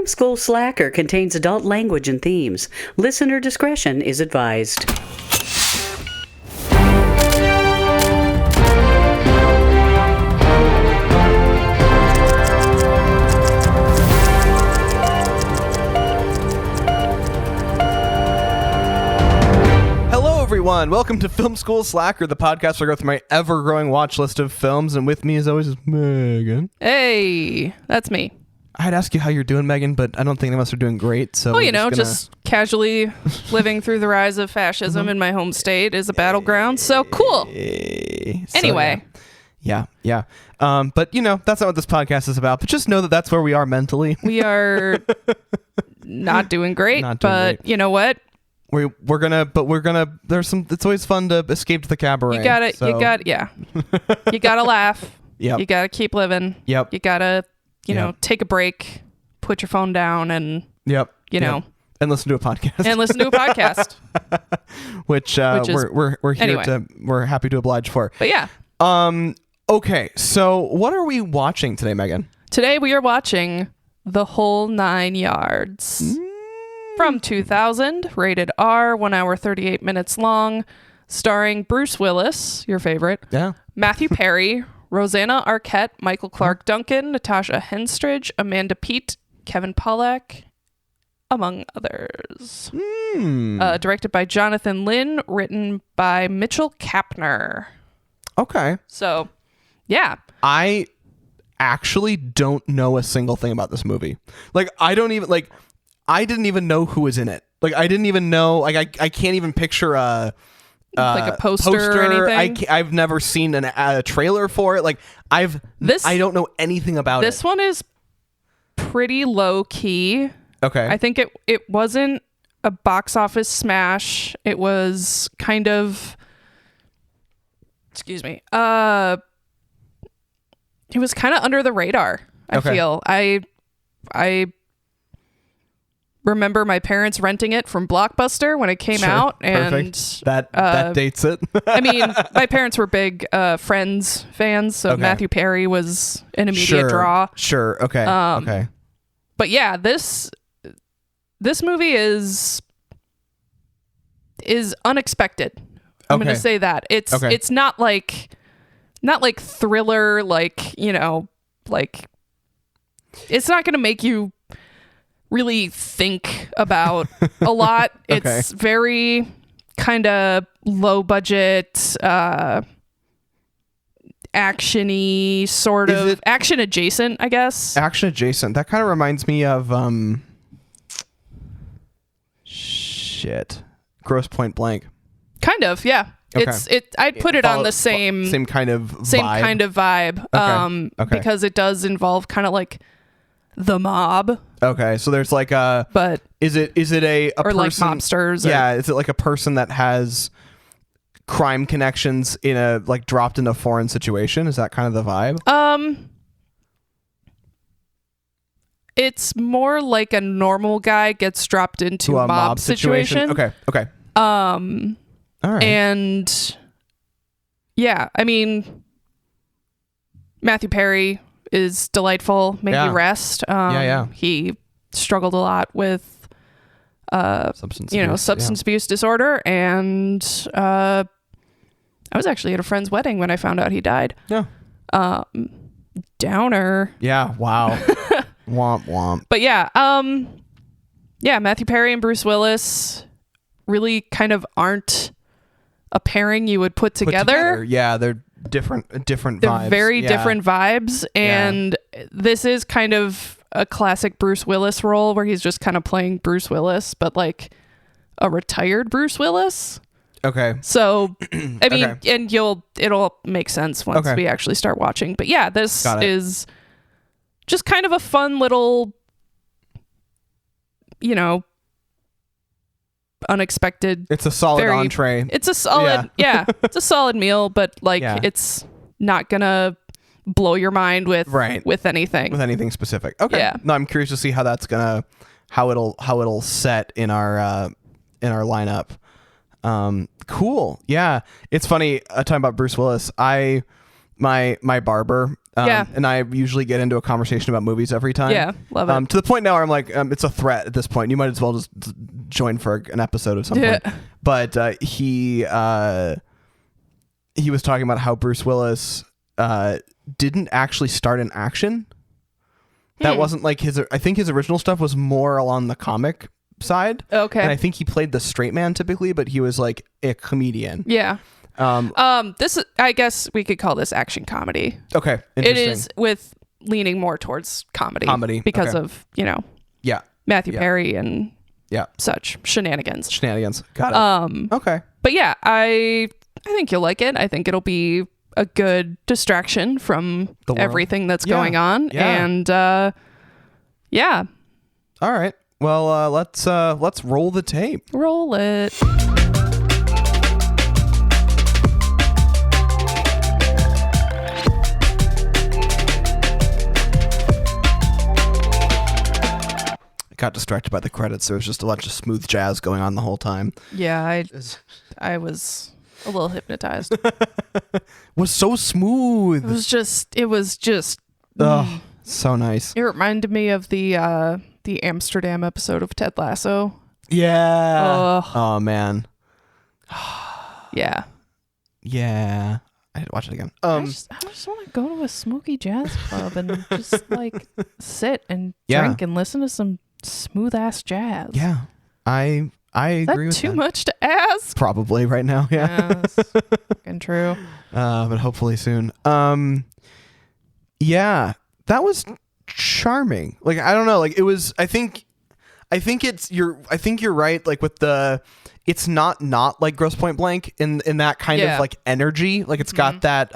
Film School Slacker contains adult language and themes. Listener discretion is advised. Hello, everyone. Welcome to Film School Slacker, the podcast where I go through my ever-growing watch list of films, and with me, as always, is Megan. Hey, that's me. I'd ask you how you're doing, Megan, but I don't think any of us are doing great. So, just casually living through the rise of fascism in my home state is a battleground. So cool. Anyway. Yeah. But, that's not what this podcast is about. But just know that that's where we are mentally. We are not doing great, but you know what? We're gonna, there's some, it's always fun to escape to the cabaret. You gotta laugh. Yep. You gotta keep living. Yep. You gotta, take a break, put your phone down and, and listen to a podcast. Which we're here anyway. We're happy to oblige for. But yeah. Okay. So what are we watching today, Megan? Today we are watching The Whole 9 Yards. From 2000, rated R, 1 hour 38 minutes long, starring Bruce Willis, your favorite, Matthew Perry, Rosanna Arquette, Michael Clark Duncan, Natasha Henstridge, Amanda Peet, Kevin Pollak, among others. Directed by Jonathan Lynn, written by Mitchell Kapner. Okay. So, yeah. I actually don't know a single thing about this movie. I didn't even know who was in it. I didn't even know. I can't even picture a poster or anything. I've never seen a trailer for it. I don't know anything about this. This one is pretty low key. Okay. I think it wasn't a box office smash. It was kind of. Excuse me. It was kind of under the radar. I feel. I remember my parents renting it from Blockbuster when it came out, and that dates it. I mean, my parents were big Friends fans, so Matthew Perry was an immediate draw. Sure. Okay. Okay. But yeah, this movie is unexpected. I'm going to say that it's not like thriller, it's not going to make you really think about a lot. It's very kind of low budget, action-y, sort of action adjacent, I guess. Action adjacent. That kind of reminds me of Gross Point Blank. Kind of, yeah. Okay. I'd put it on the same kind of vibe. Because it does involve kind of like the mob. Okay, so there's but is it a or person, like mobsters? Yeah, is it like a person that has crime connections in a dropped in a foreign situation? Is that kind of the vibe? It's more like a normal guy gets dropped into a mob situation. Okay. All right. And yeah, I mean, Matthew Perry is delightful. Made me rest. He struggled a lot with substance abuse disorder, and I was actually at a friend's wedding when I found out he died. Yeah. Downer. Yeah. Wow. Womp womp. But yeah, Matthew Perry and Bruce Willis really kind of aren't a pairing you would put together. Yeah, they're different vibes. They're very different vibes, and this is kind of a classic Bruce Willis role where he's just kind of playing Bruce Willis, but like a retired Bruce Willis. Okay. So, I mean, and it'll make sense once we actually start watching. But yeah, this is just kind of a fun little, unexpected. It's a solid entree. It's a solid, it's a solid meal, but it's not gonna blow your mind with anything specific. Okay. Yeah. No, I'm curious to see how that's how it'll set in our lineup. Cool. Yeah. It's funny talking about Bruce Willis. My barber Yeah. And I usually get into a conversation about movies every time. Yeah, love it. To the point now where I'm like, it's a threat at this point. You might as well just join for an episode of some point. But he was talking about how Bruce Willis didn't actually start in action. That wasn't like I think his original stuff was more along the comic side. Okay. And I think he played the straight man typically, but he was like a comedian. Yeah. This is, I guess we could call this action comedy. Okay. It Interesting. is with leaning more towards comedy. Because okay. of, Yeah. Matthew Perry and Yeah. such shenanigans. Got it. Okay. But yeah, I think you'll like it. I think it'll be a good distraction from everything that's going on. Yeah. And yeah. All right. Well, let's roll the tape. Roll it. Got distracted by the credits. There was just a bunch of smooth jazz going on the whole time. Yeah, I was a little hypnotized. Was so smooth. It was just Oh, so nice. It reminded me of the Amsterdam episode of Ted Lasso. Yeah. Oh man. Yeah. Yeah. I had to watch it again. I just want to go to a smoky jazz club and just like sit and drink and listen to some smooth ass jazz. Yeah. I agree with that. Too much to ask? Probably right now. Yeah. That's fucking true. But hopefully soon. Yeah, that was charming. Like, I don't know. Like, it was, I think you're right. Like with it's not like Grosse Pointe Blank in that kind of like energy. Like it's got that,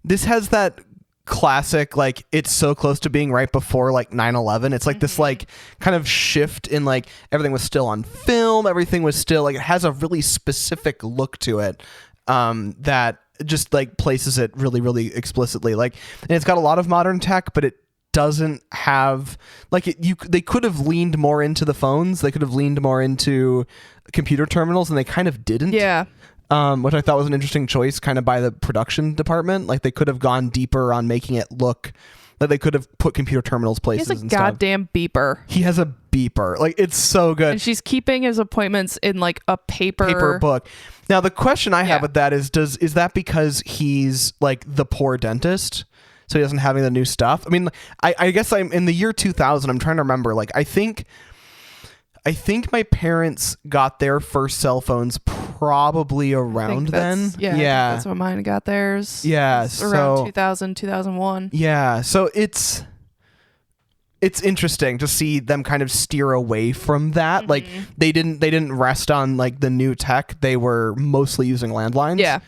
this has that classic, like it's so close to being right before like 9/11. It's like this like kind of shift in like everything was still on film. Everything was still like, it has a really specific look to it. That just like places it really, really explicitly. Like, and it's got a lot of modern tech, but it doesn't have like they could have leaned more into the phones. They could have leaned more into computer terminals, and they kind of didn't. Yeah. Which I thought was an interesting choice kind of by the production department. Like they could have gone deeper on making it look that they could have put computer terminals places. He has a goddamn beeper. He has a beeper. Like it's so good. And she's keeping his appointments in like a paper book. Now the question I have with that is that because he's like the poor dentist, so he doesn't have any of the new stuff? I mean, I guess I'm in the year 2000. I'm trying to remember. Like I think my parents got their first cell phones probably around then. Yeah. That's when mine got theirs. Yeah. Around 2000, 2001. Yeah. So it's interesting to see them kind of steer away from that. Like they didn't rest on like the new tech. They were mostly using landlines. Yeah.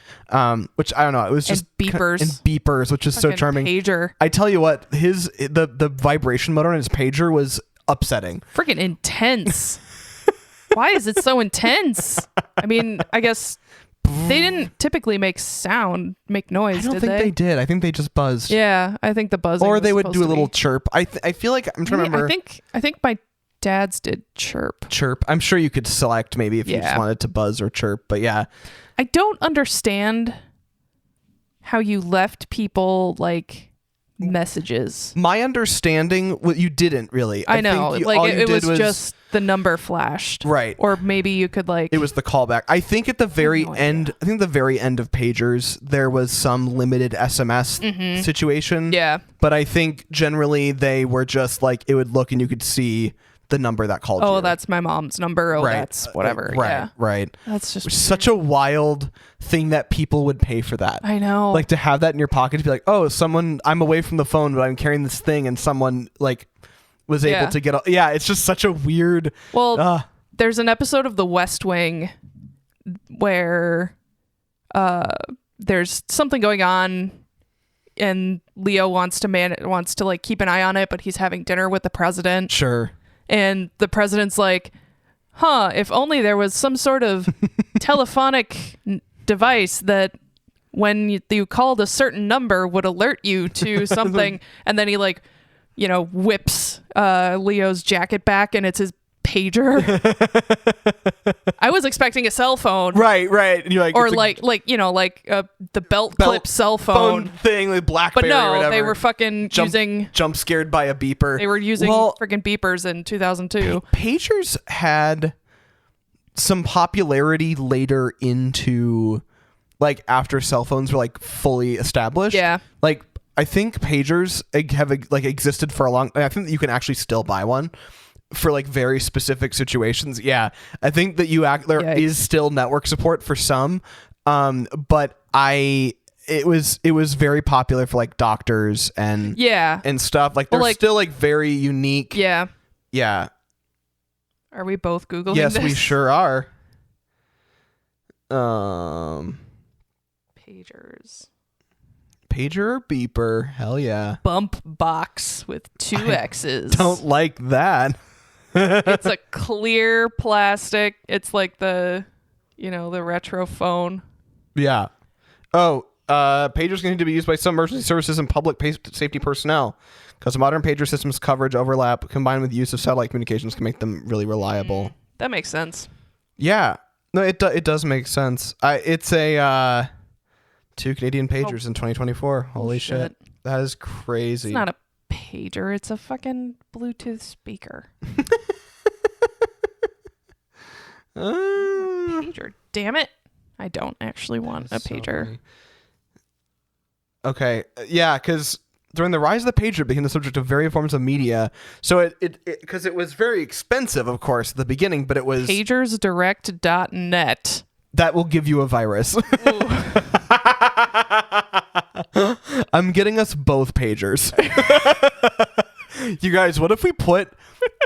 Which I don't know. It was just beepers, which is so charming. Pager. I tell you what, the vibration motor on his pager was upsetting. Freaking intense. Why is it so intense? I mean, I guess they didn't typically make noise, I don't think they did. I think they just buzzed. Yeah, I think the buzzing. Or they would do a little chirp. I feel like I'm trying to remember. I think my dad's did chirp. Chirp. I'm sure you could select maybe if you just wanted to buzz or chirp, but yeah. I don't understand how you left people like messages. My understanding, you didn't really. I know, like it was just the number flashed, right? Or maybe you could like it was the callback. I think at the very end, I think the very end of pagers, there was some limited SMS situation. Yeah, but I think generally they were just like it would look and you could see the number that called you. Oh, that's my mom's number. Oh, that's whatever. Right. That's just such a wild thing that people would pay for that. I know. Like to have that in your pocket to be like, oh, I'm away from the phone, but I'm carrying this thing, and someone like was able to get. Yeah, it's just such a weird. Well, there's an episode of The West Wing where there's something going on. And Leo wants to like keep an eye on it, but he's having dinner with the president. Sure. And the president's like, if only there was some sort of telephonic device that when you called a certain number would alert you to something. And then he like, whips Leo's jacket back and it's his pager. I was expecting a cell phone. Right. And you're like, Or the belt clip cell phone thing, like BlackBerry. But or no, whatever. they were fucking using. Jump scared by a beeper. They were using freaking beepers in 2002. Pagers had some popularity later into, like, after cell phones were like fully established. Yeah. Like, I think pagers have like existed for a long. I think that you can actually still buy one for like very specific situations. Yeah, I think that there is still network support for some, but it was very popular for like doctors and stuff. Like they're still like very unique. Yeah. Are we both Googling Yes, this? we sure are. Pagers. Pager or beeper? Hell yeah. Bump box with 2 X's. Don't like that. It's a clear plastic. It's like the retro phone. Yeah. Oh, pagers continue to be used by some emergency services and public safety personnel because modern pager systems coverage overlap combined with use of satellite communications can make them really reliable. That makes sense. Yeah. No, it does make sense. It's a 2 Canadian pagers in 2024. Holy shit. That is crazy. It's not a pager. It's a fucking Bluetooth speaker. Pager. Damn it. I don't actually want a pager. Funny. Okay. Yeah, because during the rise of the pager, it became the subject of various forms of media. So because it was very expensive, of course, at the beginning, but it was... Pagersdirect.net. That will give you a virus. I'm getting us both pagers. You guys, what if we put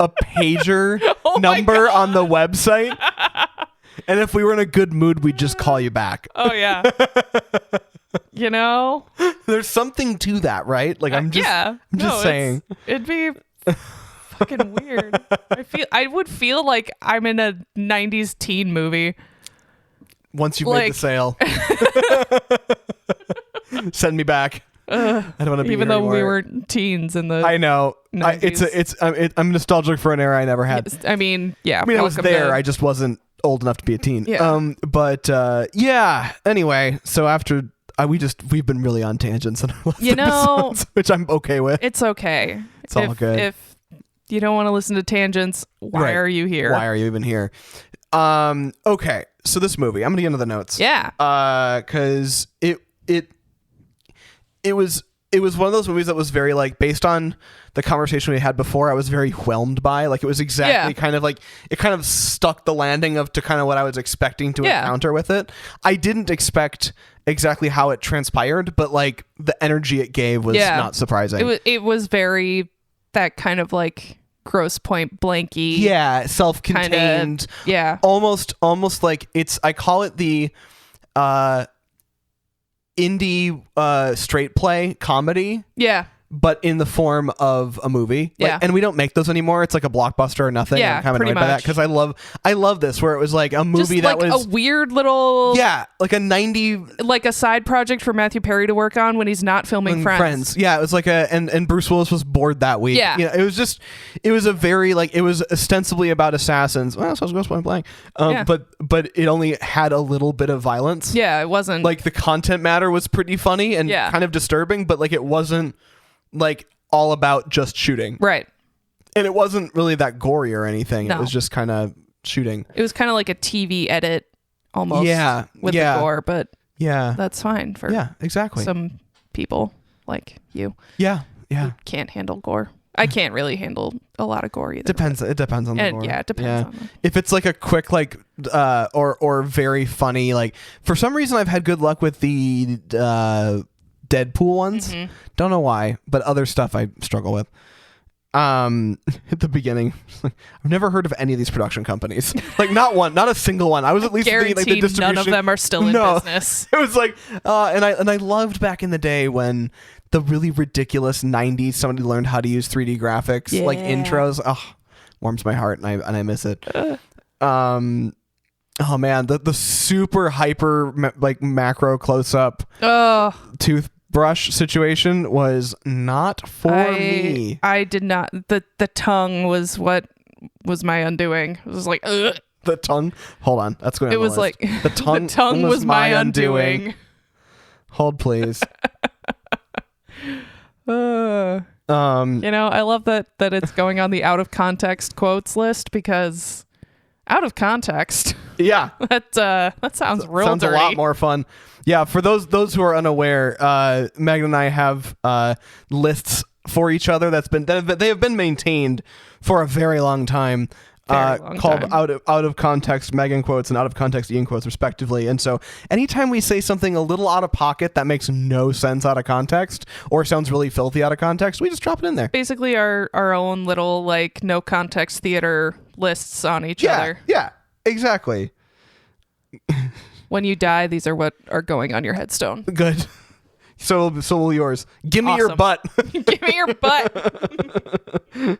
a pager number on the website? And if we were in a good mood, we'd just call you back. Oh, yeah. There's something to that, right? Like, I'm just saying. It'd be fucking weird. I would feel like I'm in a 90s teen movie. Once you've made the sale. Send me back. I don't want to be even here though anymore. we were teens in the I know. 90s. I'm nostalgic for an era I never had. I mean, I was there. I just wasn't old enough to be a teen. Yeah. Anyway, so after we've been really on tangents in our last episodes, which I'm okay with. It's okay. It's all good. If you don't want to listen to tangents, why are you here? Why are you even here? Okay. So this movie, I'm gonna get into the notes. Yeah. Because it was one of those movies that was very like based on the conversation we had before. I was very whelmed by like it was exactly kind of like it kind of stuck the landing to kind of what I was expecting to encounter with it. I didn't expect exactly how it transpired, but like the energy it gave was not surprising. It was very that kind of like Grosse Pointe Blanky. Yeah, self-contained. Kinda, almost like I call it the indie straight play comedy. Yeah. But in the form of a movie. And we don't make those anymore. It's like a blockbuster or nothing. Yeah, I'm kind of pretty annoyed by that because I love this where it was like a movie just that like was a weird little like a 90 like a side project for Matthew Perry to work on when he's not filming Friends. Yeah, it was like and Bruce Willis was bored that week. Yeah. It was a very like it was ostensibly about assassins. Well, so I was Grosse Pointe Blank. But it only had a little bit of violence. Yeah, it wasn't like the content matter was pretty funny and kind of disturbing, but like it wasn't like all about just shooting. Right. And it wasn't really that gory or anything. No. It was just kind of shooting. It was kind of like a TV edit almost with the gore, but that's fine for exactly. some people like you. Yeah. Who can't handle gore. I can't really handle a lot of gore either. It depends on the gore. Yeah, it depends on them. If it's like a quick like or very funny, like for some reason I've had good luck with the Deadpool ones. Mm-hmm. Don't know why, but other stuff I struggle with. At the beginning, I've never heard of any of these production companies. Like not a single one. I was at least thinking, like the distribution. None of them are still in business. It was like, and I loved back in the day when the really ridiculous 90s somebody learned how to use 3D graphics, like intros. Oh, warms my heart, and I miss it. Oh man, the super hyper like macro close up toothbrush situation was not for me. I did not. The tongue was what was my undoing. It was like, ugh. The tongue. Hold on. That's going on It was list. like The tongue, the tongue was my undoing. Hold, please. I love that it's going on the out of context quotes list, because out of context. Yeah. that sounds real Sounds dirty. a lot more fun. Yeah, for those who are unaware, Megan and I have lists for each other they have been maintained for a very long time. Called time. out of context Megan quotes and out of context Ian quotes respectively. And so anytime we say something a little out of pocket that makes no sense out of context or sounds really filthy out of context, we just drop it in there. Basically our own little like no context theater lists on each other. Yeah, exactly. When you die, these are what are going on your headstone. Good. So will yours. Give me your Awesome. butt. Give me your butt.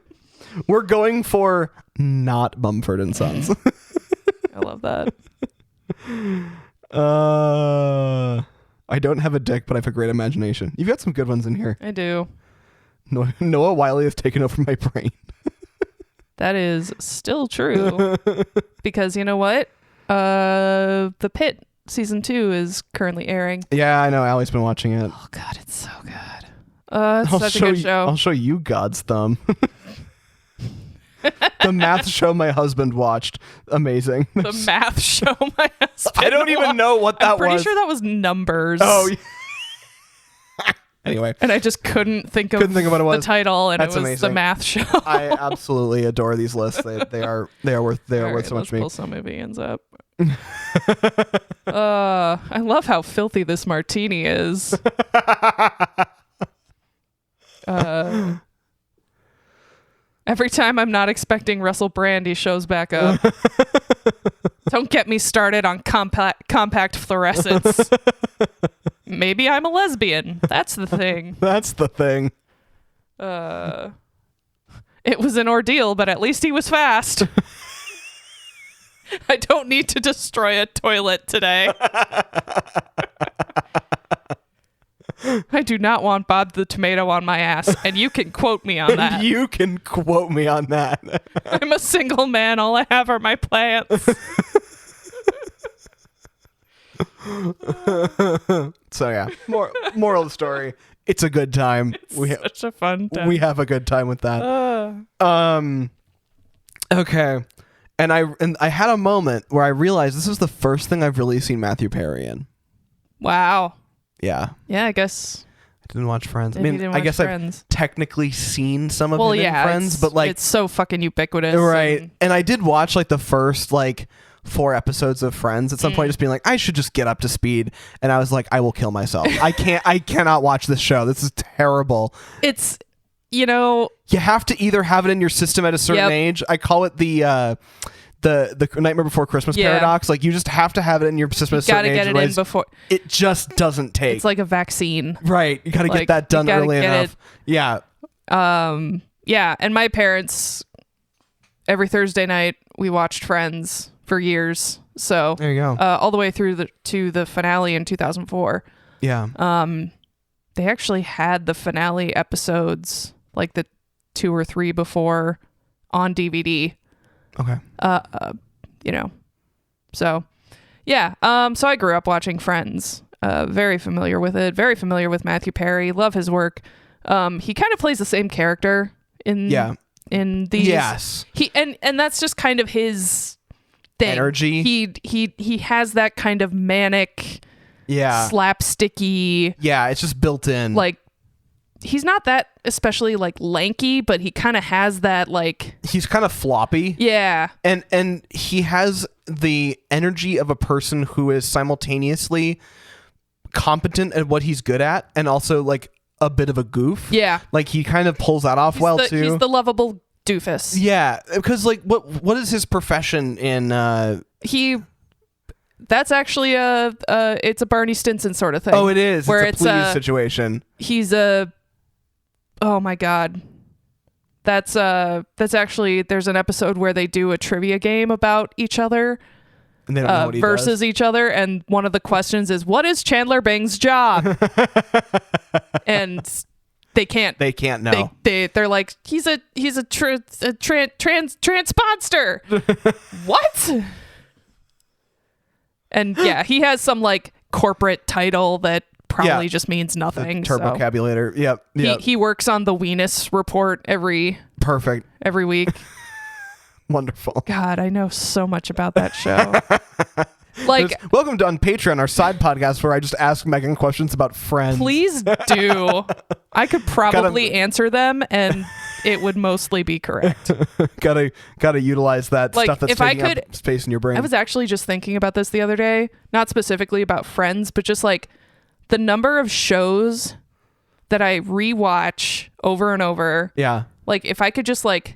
We're going for not Mumford and Sons. I love that. I don't have a dick, but I have a great imagination. You've got some good ones in here. I do. Noah Wiley has taken over my brain. That is still true. Because you know what? The Pit season 2 is currently airing. Yeah, I know. Allie's been watching it. Oh God, it's so good. It's such a good show. I'll show you God's thumb. The math show my husband watched. Amazing. The math show my husband I don't even know what that was. I'm pretty sure that was Numbers. Oh, anyway. And I just couldn't think of what it was. the title, and That's it was amazing. the math show. I absolutely adore these lists. They are worth so much to me. Let's pull some of Ian's up. I love how filthy this martini is. Every time I'm not expecting Russell Brand, he shows back up. Don't get me started on compact fluorescence. Maybe I'm a lesbian. That's the thing. That's the thing. It was an ordeal, but at least he was fast. I don't need to destroy a toilet today. I do not want Bob the Tomato on my ass, and you can quote me on that. You can quote me on that. I'm a single man. All I have are my plants. So yeah, moral of the story. It's a good time. Such a fun time. We have a good time with that. Okay. And I had a moment where I realized this is the first thing I've really seen Matthew Perry in. Wow. Yeah. Yeah, I guess. I didn't watch Friends. I Maybe mean, you didn't I watch guess Friends. I've technically seen some of Well, him in yeah, Friends, but like it's so fucking ubiquitous. right. And I did watch like the first like 4 episodes of Friends at some point, just being like, I should just get up to speed. And I was like, I will kill myself. I cannot watch this show. This is terrible. It's, you know, You have to either have it in your system at a certain age. I call it the Nightmare Before Christmas paradox. Like you just have to have it in your system at a certain age. Gotta get it in before. It just doesn't take. It's like a vaccine. Right. You got to get that done early enough. Yeah. Yeah. And my parents, every Thursday night, we watched Friends for years. So There you go. all the way through to the finale in 2004. Yeah. They actually had the finale episodes, like the 2 or 3 before, on DVD. Okay. You know, so yeah. So I grew up watching Friends. Very familiar with it. Very familiar with Matthew Perry. Love his work. He kind of plays the same character in these. Yes. He and that's just kind of his thing. Energy. He has that kind of manic, slapsticky. Yeah, it's just built in. Like, he's not that especially like lanky, but he kind of has that like. He's kind of floppy. Yeah. And he has the energy of a person who is simultaneously competent at what he's good at and also like a bit of a goof. Yeah. Like he kind of pulls that off too. He's the lovable doofus. Yeah, because like what is his profession in That's actually it's a Barney Stinson sort of thing. Oh, it is. Where it's a please situation. He's oh my God. That's actually, there's an episode where they do a trivia game about each other. And they don't know what he versus does. each other, and one of the questions is, what is Chandler Bing's job? And they can't know. They're like, he's a transponster. What? And yeah, he has some like corporate title that probably just means nothing. Turbocabulator. Yep. He works on the Weenus report every week. Wonderful. God, I know so much about that show. Like, welcome to on Patreon, our side podcast where I just ask Meghan questions about Friends. Please do. I could probably answer them and it would mostly be correct. gotta utilize that stuff that's taking up space in your brain. I was actually just thinking about this the other day, not specifically about Friends, but just like the number of shows that I rewatch over and over. Yeah. Like if I could just like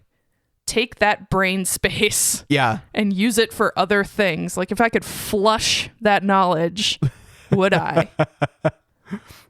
take that brain space and use it for other things. Like if I could flush that knowledge, would I?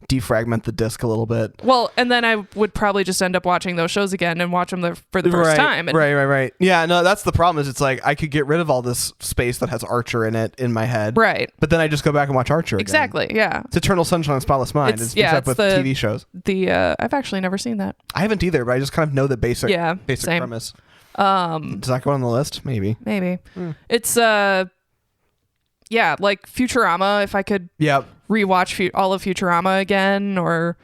Defragment the disc a little bit. Well, and then I would probably just end up watching those shows again and watch them for the first time. And Right. Yeah, no, that's the problem is it's like I could get rid of all this space that has Archer in it in my head. Right. But then I just go back and watch Archer again. Exactly, yeah. It's Eternal Sunshine of the Spotless Mind. It's with TV shows. I've actually never seen that. I haven't either, but I just kind of know the basic same. premise. Does that go on the list? Maybe. It's like Futurama. If I could rewatch all of Futurama again, or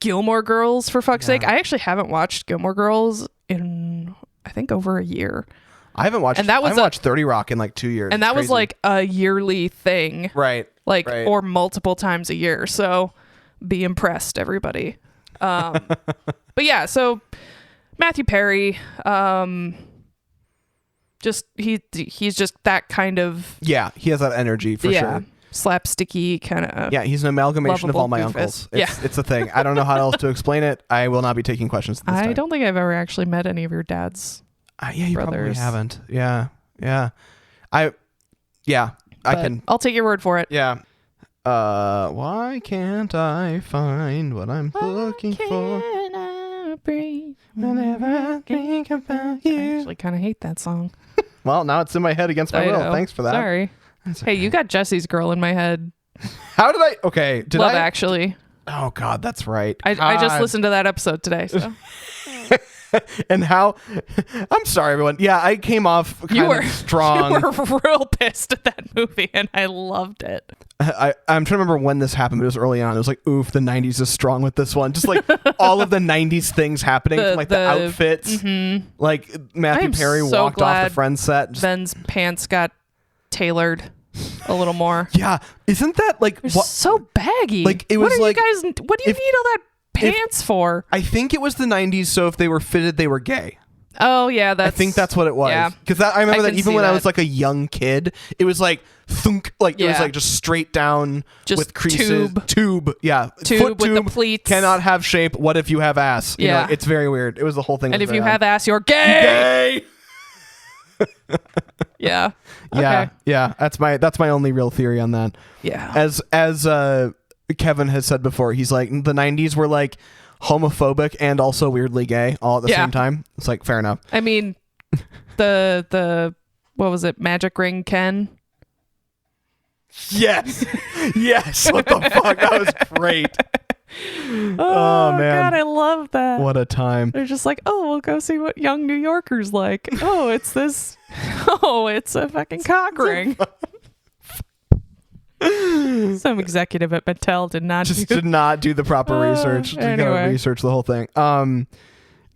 Gilmore Girls, for fuck's sake. I actually haven't watched Gilmore Girls in I think over a year. I haven't watched 30 Rock in like 2 years. And that was like a yearly thing. Right. Or multiple times a year. So be impressed, everybody. But yeah, so Matthew Perry, he's just that kind of... Yeah, he has that energy for sure. Slapsticky kind of... Yeah, he's an amalgamation of all my uncles. It's a thing. I don't know how else to explain it. I will not be taking questions this time. I don't think I've ever actually met any of your dad's you brothers. Probably haven't. Yeah. I can... I'll take your word for it. Yeah. Why can't I find what I'm looking for? Breathe whenever I think about you. I actually kind of hate that song. Well, now it's in my head against my will. Thanks for that. Sorry. Okay. Hey, you got Jesse's Girl in my head. How did I? Okay. Did Love Actually. Oh, God, that's right. I just listened to that episode today. So. And how? I'm sorry, everyone. Yeah, I came off kind of strong. You were real pissed at that movie, and I loved it. I'm trying to remember when this happened, but it was early on. It was like, oof, the 90s is strong with this one. Just like all of the 90s things happening, from like the outfits. Mm-hmm. Like Matthew Perry walked off the Friends set. Ben's pants got tailored a little more. Yeah. Isn't that like... so baggy. Like it was what do you need all that pants for? I think it was the 90s, so if they were fitted, they were gay. Oh, yeah, I think that's what it was. Yeah. Because I remember that even when I was like a young kid, it was like thunk, like it was like just straight down just with creases. Tube. Yeah. Tube Foot with tube the pleats. Cannot have shape. What if you have ass? You know, it's very weird. It was the whole thing. And if you have ass, you're gay. Yeah. Okay. Yeah. That's my only real theory on that. Yeah. As Kevin has said before, he's like, the 90s were like homophobic and also weirdly gay all at the same time. It's like, fair enough. I mean, the what was it, Magic Ring Ken? Yes. What the fuck? That was great. Oh man, God, I love that. What a time. They're just like, oh, we'll go see what young New Yorkers like. Oh, it's this. Oh, it's a fucking cock ring. Some executive at Mattel did not do the proper research. Anyway. Gotta research the whole thing. And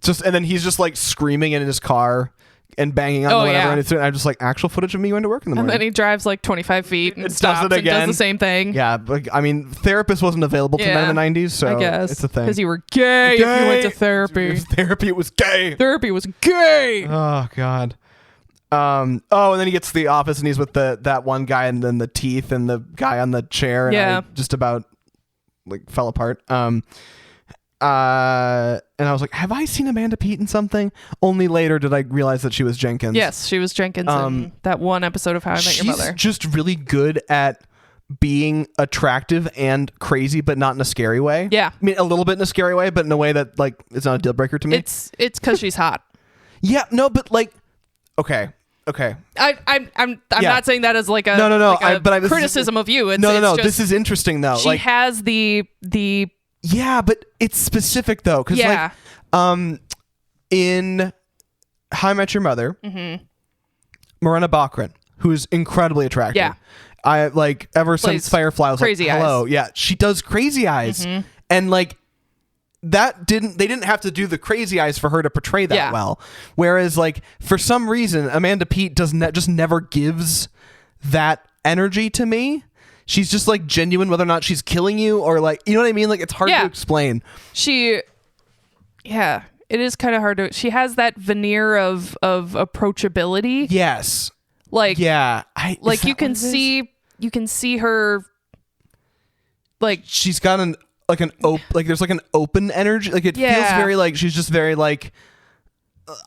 then he's just like screaming in his car and banging on whatever. And I'm just like, actual footage of me going to work in the morning. And then he drives like 25 feet and stops and does the same thing. Yeah, but I mean, therapist wasn't available to men in the 90s, so I guess it's a thing. because you were gay if you went to therapy. Therapy was gay. Therapy was gay. Oh God. And then he gets to the office and he's with that one guy and then the teeth and the guy on the chair. And I just about like fell apart. And I was like, have I seen Amanda Peet in something? Only later did I realize that she was Jenkins. Yes, she was Jenkins in that one episode of How I Met Your Mother. She's just really good at being attractive and crazy, but not in a scary way. Yeah. I mean, a little bit in a scary way, but in a way that like it's not a deal breaker to me. It's because she's hot. Yeah, no, but like, okay. I'm not saying that as like a criticism of you. No. This is interesting though. She has the Yeah, but it's specific though, because Yeah. like, in How I Met Your Mother, Morena Baccarin, who is incredibly attractive. Yeah. I like ever Plays since Firefly. I was like, Crazy hello, Eyes. yeah, she does Crazy Eyes, and like they didn't have to do the Crazy Eyes for her to portray that Yeah. well. Whereas like for some reason, Amanda Peet just never gives that energy to me. She's just like genuine, whether or not she's killing you or like, you know what I mean? Like it's hard to explain. It is kind of hard to. She has that veneer of approachability. Yes. Like Yeah. like you can see her. Like she's got there's like an open energy. Like it feels very like she's just very like.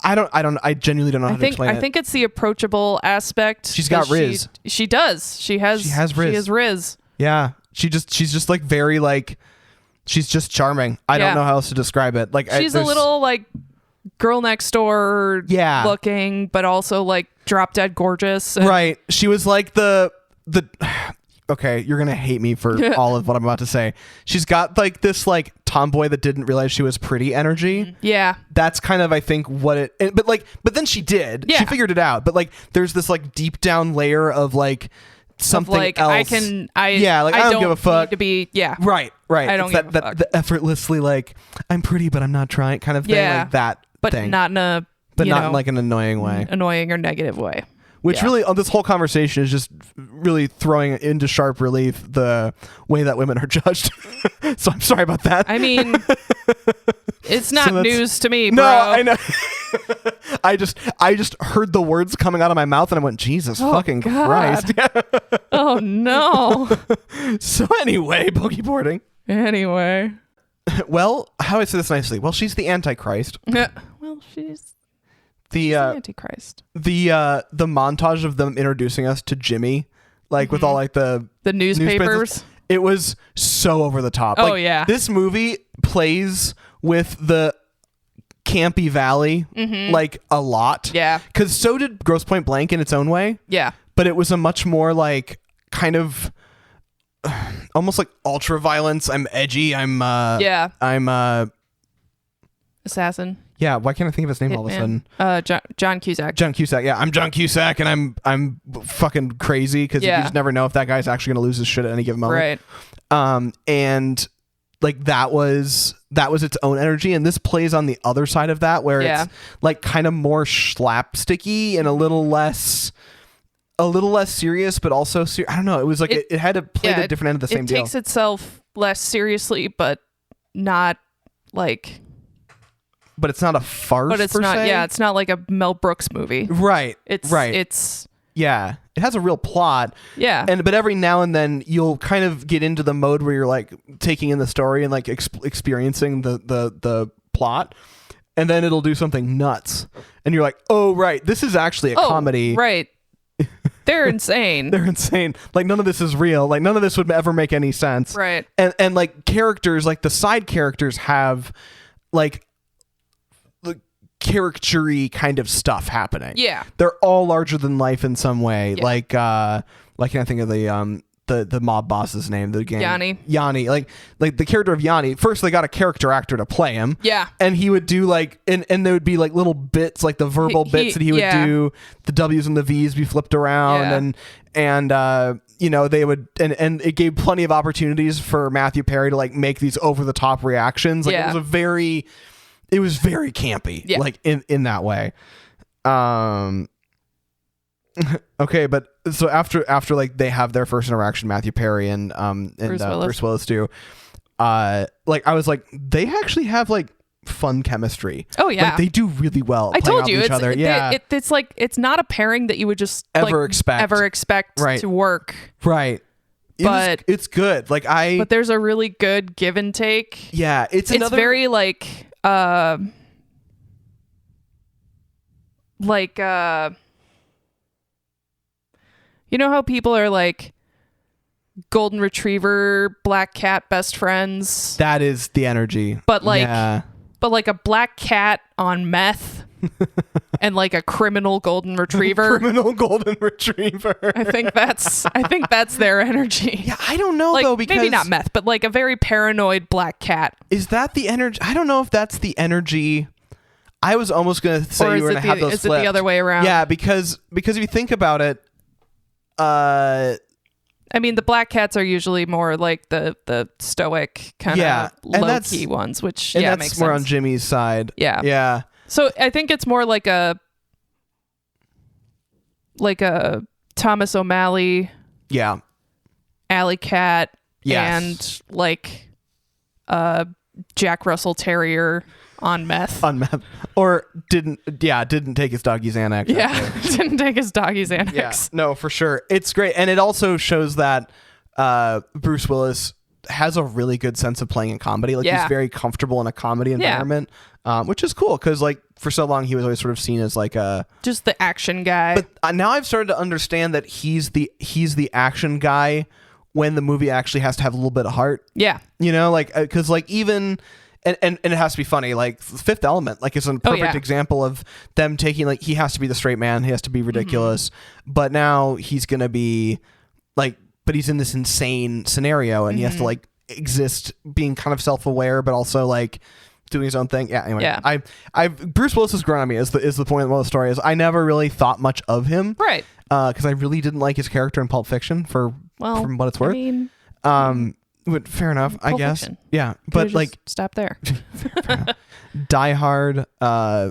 I genuinely don't know how to explain it. I think it's the approachable aspect. She's got riz. She does. She has riz. She has riz. Yeah. She's just like very like. She's just charming. I don't know how else to describe it. Like she's a little like girl next door looking, but also like drop dead gorgeous. Right. She was like the okay, you're gonna hate me for all of what I'm about to say. She's got like this like tomboy that didn't realize she was pretty energy. Yeah. That's kind of I think what it but then she did. Yeah. She figured it out. But like there's this like deep down layer of like something like, else. I don't give a fuck. Need to be right. I don't it's give that, a fuck. the effortlessly like I'm pretty but I'm not trying kind of thing like that but thing. not in a but not in like an annoying way. Annoying or negative way. Which really, this whole conversation is just really throwing into sharp relief the way that women are judged. So I'm sorry about that. I mean, it's not news to me, bro. No, I know. I just heard the words coming out of my mouth and I went, Jesus fucking Christ. Oh no. So anyway, boogie boarding. Anyway. Well, how do I say this nicely? Well, she's the Antichrist. Well, she's the Antichrist. The montage of them introducing us to Jimmy, like with all like the newspapers. It was so over the top. Oh like, yeah. This movie plays with the campy valley like a lot. Yeah. Because so did Grosse Pointe Blank in its own way. Yeah. But it was a much more like kind of almost like ultra violence. I'm edgy. I'm assassin. Yeah, why can't I think of his name all of a sudden? John Cusack. John Cusack. Yeah, I'm John Cusack, and I'm fucking crazy because you just never know if that guy's actually gonna lose his shit at any given moment. Right. And like that was its own energy, and this plays on the other side of that, where it's like kind of more slapsticky and a little less serious, but also I don't know. It was like it had to play the different end of the same deal. It takes itself less seriously, but not like. But it's not a farce. But it's per not. se. Yeah, it's not like a Mel Brooks movie. Right. It's right. It's yeah. It has a real plot. Yeah. But every now and then you'll kind of get into the mode where you're like taking in the story and like experiencing the plot, and then it'll do something nuts, and you're like, oh right, this is actually a comedy. Right. They're insane. They're insane. Like none of this is real. Like none of this would ever make any sense. Right. And like characters, like the side characters have like the caricature-y kind of stuff happening. Yeah. They're all larger than life in some way. Yeah. Like can I think of the mob boss's name? The gang. Yanni. Like the character of Yanni. First, they got a character actor to play him. Yeah. And he would do like, and there would be like little bits, like the verbal bits that he would do. The W's and the V's be flipped around, and you know, they would, and it gave plenty of opportunities for Matthew Perry to like make these over the top reactions. Like it was very campy. Like in that way. Okay, but so after like they have their first interaction, Matthew Perry and Bruce Willis do, like I was like, they actually have like fun chemistry. Oh yeah, like, they do really well. I told you, each other. It's like it's not a pairing that you would just ever expect to work. Right. But it's good. But there's a really good give and take. Yeah, it's very like you know how people are like golden retriever, black cat best friends? That is the energy. But like a black cat on meth. and like a criminal golden retriever. Criminal golden retriever. I think that's their energy. Yeah, I don't know like, though, because maybe not meth, but like a very paranoid black cat. Is that the energy? I don't know if that's the energy. I was almost going to say you were going to have those Is flipped. it the other way around? Yeah, because if you think about it, I mean, the black cats are usually more like the stoic kind of low-key ones, which and that's makes more sense. on Jimmy's side. Yeah. Yeah. So I think it's more like a Thomas O'Malley, alley cat, and like a Jack Russell Terrier on meth. Or didn't take his doggy Xanax. Didn't take his doggy Xanax. Yeah, no, for sure. It's great. And it also shows that Bruce Willis has a really good sense of playing in comedy. Like he's very comfortable in a comedy environment, which is cool because like for so long he was always sort of seen as like just the action guy. But now I've started to understand that he's the action guy when the movie actually has to have a little bit of heart. Yeah. You know, like because like even and it has to be funny. Like Fifth Element, like is a perfect example of them taking like he has to be the straight man, he has to be ridiculous, but now he's gonna be like, but he's in this insane scenario and he has to like exist, being kind of self-aware, but also like doing his own thing. Yeah. Anyway, I Bruce Willis has grown on me. Is the point of the story is I never really thought much of him, right? Because I really didn't like his character in Pulp Fiction from what it's worth. I mean, but fair enough, I guess. Fiction. Yeah, but like stop there. Die Hard, Hole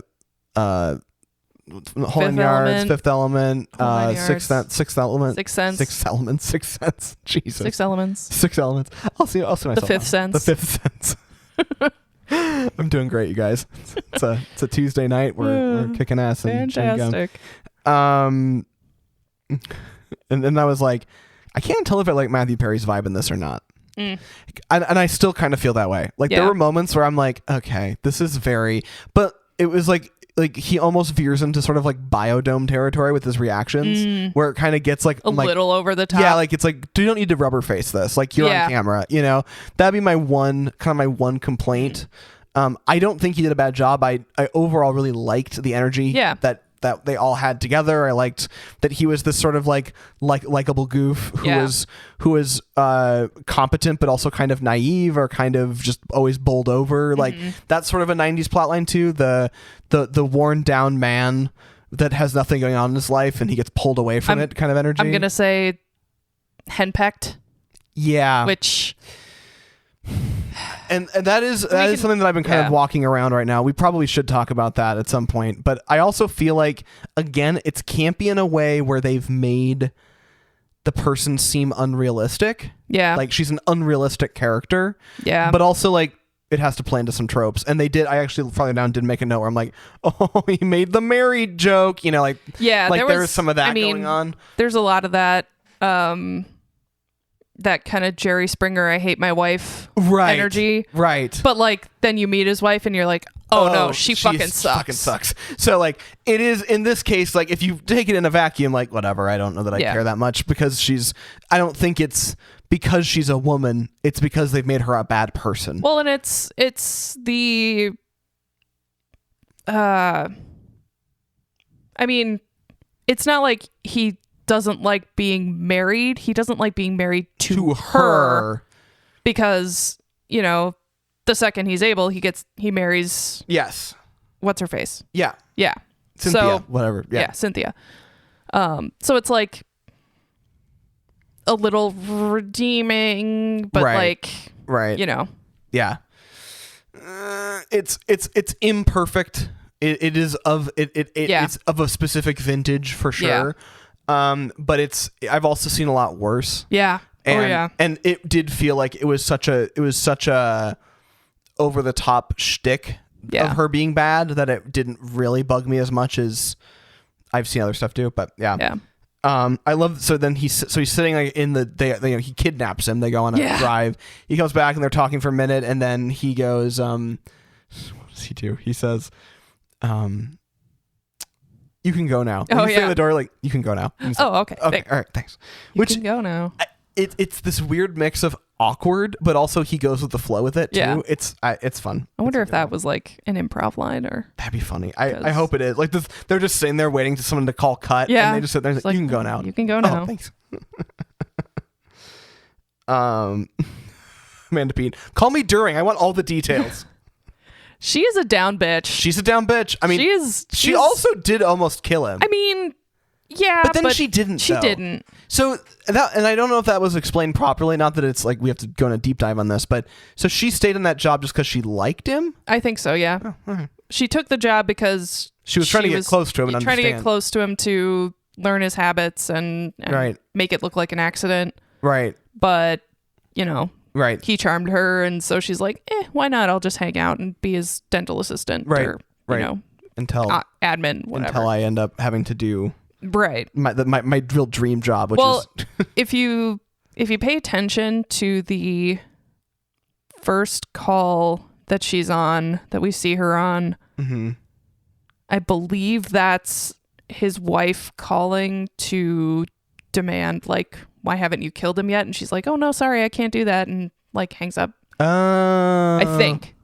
in Yards, Fifth Element, Sixth Element, Sixth Sense. Jesus, Six Elements. I'll see myself. The Fifth Sense. The Fifth Sense. I'm doing great, you guys. It's a Tuesday night. We're kicking ass and fantastic. And then I was like, I can't tell if I like Matthew Perry's vibe in this or not. And I still kind of feel that way. Like there were moments where I'm like, okay, this is but it was like he almost veers into sort of like Biodome territory with his reactions, where it kind of gets like a little over the top. Yeah, like it's like, you don't need to rubber face this. Like you're on camera, you know. That'd be my one complaint. I don't think he did a bad job. I overall really liked the energy that they all had together. I liked that he was this sort of like likable goof who was competent but also kind of naive or kind of just always bowled over. Like that's sort of a 90s plotline too. The worn down man that has nothing going on in his life and he gets pulled away from it kind of energy. I'm gonna say henpecked. Yeah. Which And that is something that I've been kind of walking around right now. We probably should talk about that at some point. But I also feel like, again, it's campy in a way where they've made the person seem unrealistic. Yeah. Like she's an unrealistic character. Yeah. But also like it has to play into some tropes. And they did. I actually farther down did make a note where I'm like, oh, he made the married joke. You know, like, like there's some of that going on. There's a lot of that. That kind of Jerry Springer, I hate my wife energy. Right. But like then you meet his wife and you're like, oh no, she fucking sucks. So like it is in this case, like if you take it in a vacuum, like whatever, I don't know that I care that much because I don't think it's because she's a woman, it's because they've made her a bad person. Well, and it's the I mean, it's not like he doesn't like being married. He doesn't like being married to her because, you know, the second he's able, he marries. Yes. What's her face? Yeah. Yeah. Cynthia, whatever. Yeah. Cynthia. So it's like a little redeeming, but you know. Yeah. It's imperfect. It's of a specific vintage for sure. Yeah. But I've also seen a lot worse. Yeah. And, and it did feel like it was such a over the top shtick of her being bad that it didn't really bug me as much as I've seen other stuff do. But yeah. I love, so then he's sitting like he kidnaps him. They go on a drive. He comes back and they're talking for a minute and then he goes, what does he do? He says, you can go now. Oh, he's at the door, like, you can go now. Oh, okay. Okay, all right, thanks. You can go now. It's this weird mix of awkward, but also he goes with the flow with it too. Yeah. It's fun. I wonder if that was like an improv line or. That'd be funny. I hope it is. Like they're just sitting there waiting for someone to call cut. Yeah. And they just sit there and like, you can go now. You can go now. Oh, thanks. Amanda Pete, call me during. I want all the details. She is a down bitch. She's a down bitch. I mean, she is also did almost kill him. I mean, yeah, but then she didn't. She didn't. So that, and I don't know if that was explained properly. Not that it's like we have to go on a deep dive on this, but so she stayed in that job just because she liked him. I think so. Yeah. Oh, all right. She took the job because she was trying to get close to him and trying understand. to get close to him to learn his habits and right. make it look like an accident. Right. But you know. Right. He charmed her, and so she's like, why not? I'll just hang out and be his dental assistant. Right. Or, right. You know, until admin, whatever. Until I end up having to do my real dream job, which is if you pay attention to the first call that she's on, that we see her on, mm-hmm. I believe that's his wife calling to demand, like, why haven't you killed him yet? And she's like, oh no, sorry, I can't do that, and like hangs up. I think.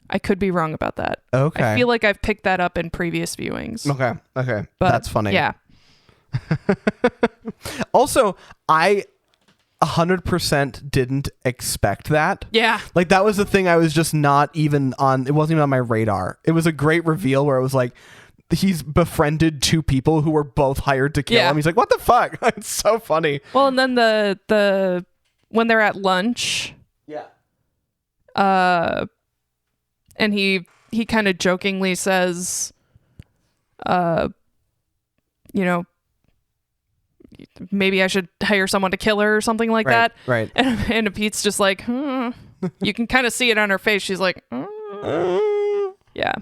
I could be wrong about that. Okay. I feel like I've picked that up in previous viewings. Okay. But that's funny. Yeah. Also, I 100% didn't expect that. Yeah. Like that was the thing I was just not even on. It wasn't even on my radar. It was a great reveal where it was like, he's befriended two people who were both hired to kill him. He's like, what the fuck? It's so funny. Well, and then the when they're at lunch. Yeah. And he kind of jokingly says, you know, maybe I should hire someone to kill her or something like that. Right. And Pete's just like, You can kind of see it on her face. She's like, yeah.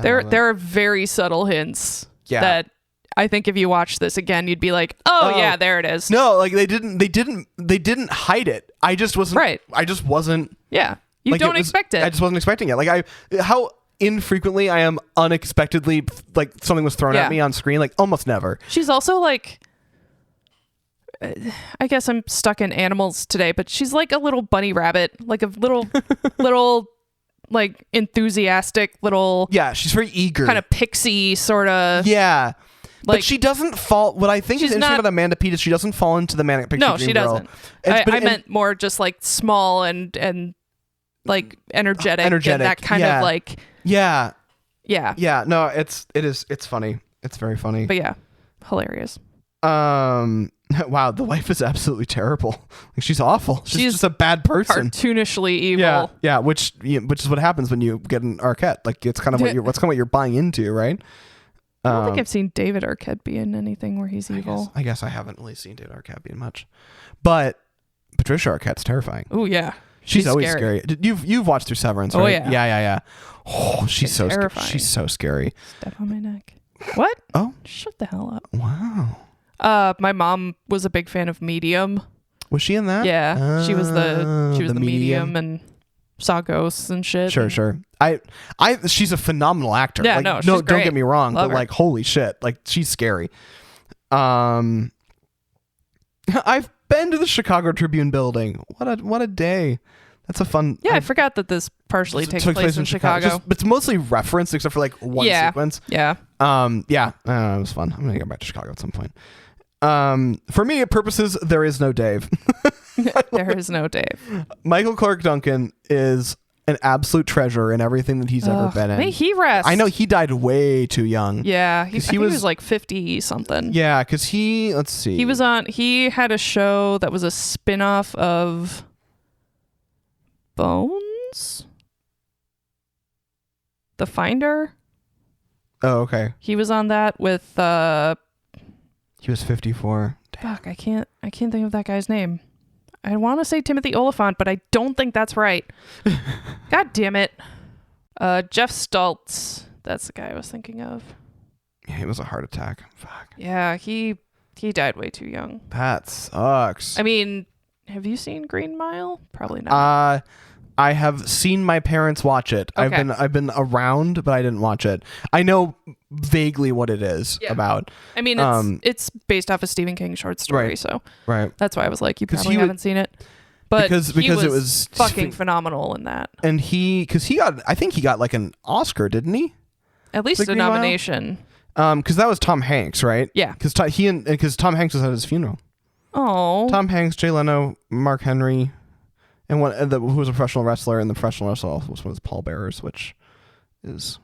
There are very subtle hints that I think if you watch this again, you'd be like, oh yeah, there it is. No, like they didn't hide it. I just wasn't. Right. I just wasn't. Yeah. You don't expect it. I just wasn't expecting it. Like how infrequently I am unexpectedly, like something was thrown at me on screen, like almost never. She's also like, I guess I'm stuck in animals today, but she's like a little bunny rabbit, like a little like enthusiastic little. Yeah, she's very eager. Kind of pixie sort of. Yeah. Like, but she doesn't fall. What I think is interesting about Amanda Peet is she doesn't fall into the manic pixie dream girl. No, she doesn't. I meant more just like small and like energetic and that kind of like. Yeah. Yeah. No, it's funny. It's very funny. But yeah, hilarious. Wow, the wife is absolutely terrible. Like she's awful. She's just a bad person. Cartoonishly evil. Yeah. Which is what happens when you get an Arquette. Like it's kind of what you're buying into, right? I don't think I've seen David Arquette be in anything where he's evil. I guess I haven't really seen David Arquette be in much, but Patricia Arquette's terrifying. Oh yeah, she's always scary. You've watched through Severance, right? Oh yeah. Yeah. Oh, she's so terrifying. She's so scary. Step on my neck. What? Oh, shut the hell up. Wow. My mom was a big fan of Medium. Was she in that? Yeah, she was the medium and saw ghosts and shit. Sure. She's a phenomenal actor. Yeah, like, she's don't great. get me wrong, Love but her. like holy shit, like she's scary. I've been to the Chicago Tribune building. What a day. That's a fun. Yeah, I forgot that this partially takes place in Chicago. But it's mostly referenced except for like one sequence. Yeah. It was fun. I'm gonna go back to Chicago at some point. For me, purposes, there is no Dave. There is no Dave. Michael Clark Duncan is an absolute treasure in everything that he's ever been in. May he rest. I know he died way too young. Yeah, he was like 50 something. Yeah, because let's see. He had a show that was a spin-off of Bones? The Finder? Oh, okay. He was on that with he was 54. Damn. Fuck, I can't think of that guy's name. I want to say Timothy Oliphant, but I don't think that's right. God damn it. Jeff Stoltz. That's the guy I was thinking of. Yeah, it was a heart attack. Fuck. Yeah, he died way too young. That sucks. I mean, have you seen Green Mile? Probably not. I have seen my parents watch it. Okay. I've been around, but I didn't watch it. I know vaguely what it is about. I mean, it's based off a Stephen King short story, so right. that's why I was like, you probably haven't seen it. But because he it was fucking phenomenal in that. And I think he got like an Oscar, didn't he? At least a nomination. Because that was Tom Hanks, right? Yeah. Because Tom Hanks was at his funeral. Oh. Tom Hanks, Jay Leno, Mark Henry, and who was a professional wrestler, and the professional wrestler was one of his pallbearers, which is,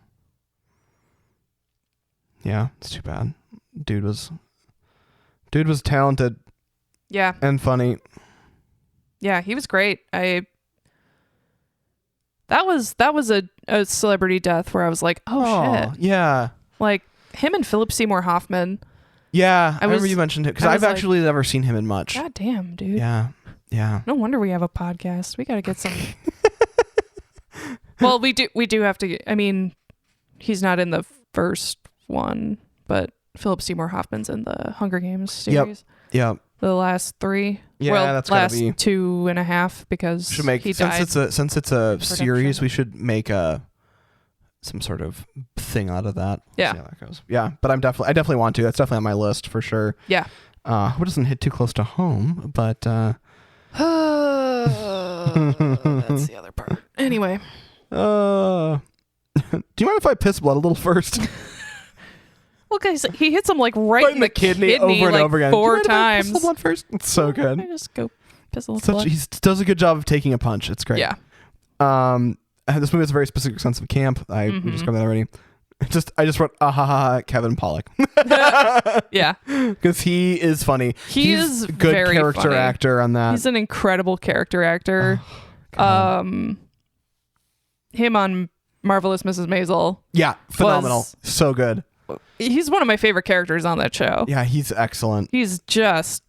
yeah, it's too bad. Dude was talented. Yeah. And funny. Yeah, he was great. That was a celebrity death where I was like, oh shit. Yeah. Like him and Philip Seymour Hoffman. Yeah, I remember you mentioned it because I've actually never seen him in much. God damn, dude. Yeah. No wonder we have a podcast. We got to get some. Well, we do have to. I mean, he's not in the first one, but Philip Seymour Hoffman's in the Hunger Games series. Yep. The last 3. Yeah, well, that's last gotta be 2.5 because he died. Since it's a series, we should make some sort of thing out of that. Yeah. See how that goes. Yeah, but I definitely want to. That's definitely on my list for sure. Yeah. It doesn't hit too close to home, but that's the other part. Anyway. Do you mind if I piss blood a little first? Well, guys, he hits him like right in the kidney over and like over again. 4 times. Piss the blood first. It's so good. I just go piss a little blood. He does a good job of taking a punch. It's great. Yeah. This movie has a very specific sense of camp. We discovered that already. I just wrote Kevin Pollak. Yeah, because he is funny. He's a good very character funny. actor on that. He's an incredible character actor. Him on Marvelous Mrs. Maisel. Yeah, phenomenal. So good. He's one of my favorite characters on that show. Yeah, he's excellent. He's just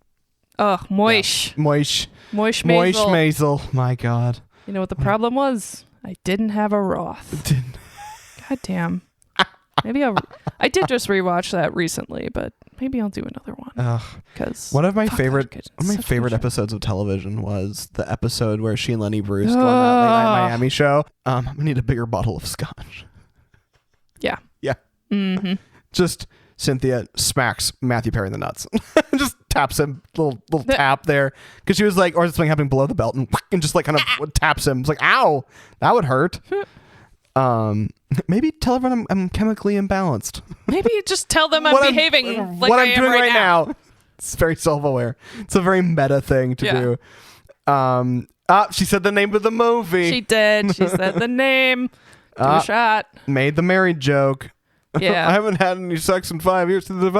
moish. Yeah. Moish Maisel. My God. You know what the problem was? I didn't have a Roth. God damn. Maybe I did just rewatch that recently, but maybe I'll do another one. Because one of my favorite episodes of television was the episode where she and Lenny Bruce go on that Late Night Miami show. I'm gonna need a bigger bottle of scotch. Yeah. Yeah. Mm-hmm. Just Cynthia smacks Matthew Perry in the nuts. Just taps him, little tap there, because she was like, or something happening below the belt, and just like kind of taps him. It's like, ow, that would hurt. Maybe tell everyone I'm chemically imbalanced. Maybe just tell them I'm behaving like what I I'm am doing right now. It's very self-aware. It's a very meta thing to do. She said the name of the movie. She did. She said the name. Do a shot. Made the married joke. Yeah. I haven't had any sex in 5 years since I'm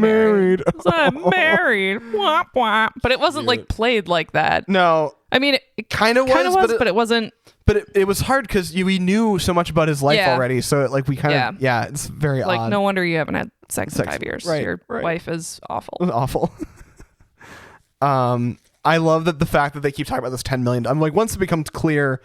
married. I'm married. Womp womp. But it wasn't like played like that. No. I mean, it kind of was, but it wasn't. But it was hard because we knew so much about his life already. So we kind of, it's very like, odd. no wonder you haven't had sex in 5 years. Right, Your wife is awful. Awful. I love the fact that they keep talking about this $10 million. I'm like, once it becomes clear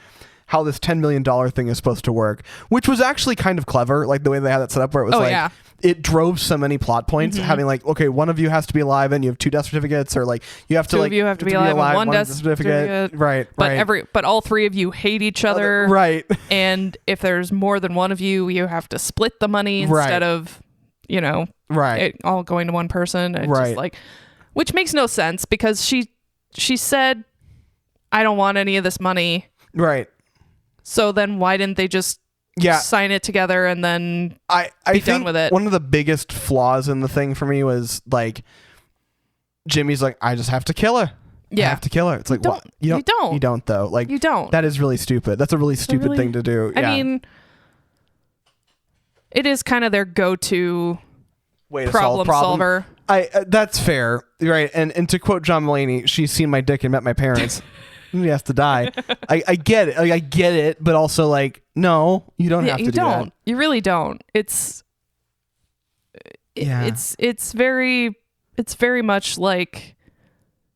how this $10 million thing is supposed to work, which was actually kind of clever, like the way they had that set up where it was it drove so many plot points, having like, okay, one of you has to be alive and you have 2 death certificates, or like you have to Two of you have to be alive and one death certificate. Right. But all 3 of you hate each other. Right. And if there's more than one of you, you have to split the money instead of, it all going to one person. It's just like, which makes no sense because she said, I don't want any of this money. Right. So then why didn't they just sign it together and then I be done with it? One of the biggest flaws in the thing for me was like, Jimmy's like, I just have to kill her. Yeah. I have to kill her. It's like, what? You don't though. Like, you don't. That is really stupid. That's a really stupid thing to do. I mean, it is kind of their go-to problem solver. That's fair. Right. And to quote John Mulaney, she's seen my dick and met my parents. He has to die. I get it. I get it, but also like, no, you don't have to do that. You really don't. It's very much like,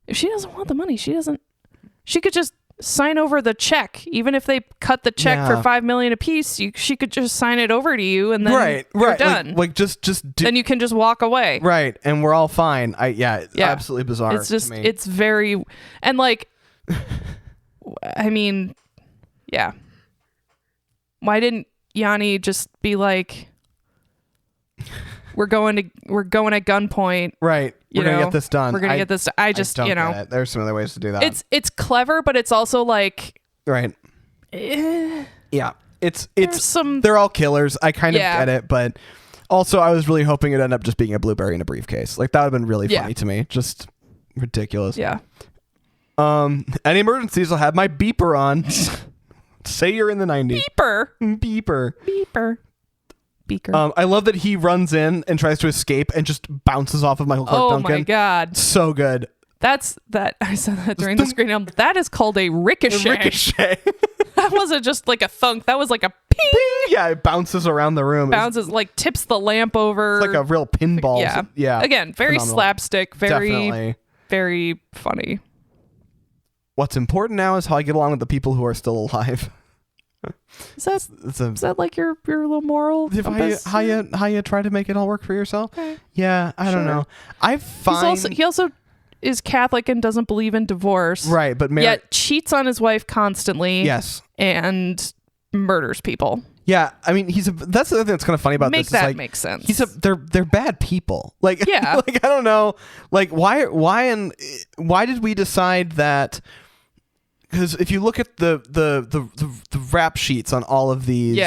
if she doesn't want the money, she could just sign over the check. Even if they cut the check for $5 million a piece, she could just sign it over to you and then you're done. Like just do, then you can just walk away. Right. And we're all fine. It's absolutely bizarre. It's just, to me. it's very, and like, I mean, yeah. Why didn't Yanni just be like, we're going at gunpoint, right? we're gonna get this done. We're gonna get this. I just don't get it. There's some other ways to do that. It's clever, but it's also like right. Yeah, it's they're all killers. I kind of get it, but also I was really hoping it'd end up just being a blueberry in a briefcase. Like that would have been really funny to me. Just ridiculous. Yeah. Any emergencies, I'll have my beeper on. Say you're in the 90s. Beeper. Beaker. I love that he runs in and tries to escape and just bounces off of Michael Clark Duncan. Oh my god. So good. I said that during the screening. That is called a ricochet. That wasn't just like a thunk. That was like a ping. Yeah, it bounces around the room. Bounces, like tips the lamp over. It's like a real pinball. Yeah. Again, very phenomenal. slapstick. Very, Definitely. very funny. What's important now is how I get along with the people who are still alive. Is that like your little moral compass? How you try to make it all work for yourself? Okay. Yeah, I don't know. I find he also is Catholic and doesn't believe in divorce. Right, but yet cheats on his wife constantly. Yes, and murders people. Yeah, I mean that's the other thing that's kind of funny about this. That makes sense. They're bad people. Like yeah, like I don't know. Like why did we decide that? Because if you look at the rap sheets on all of these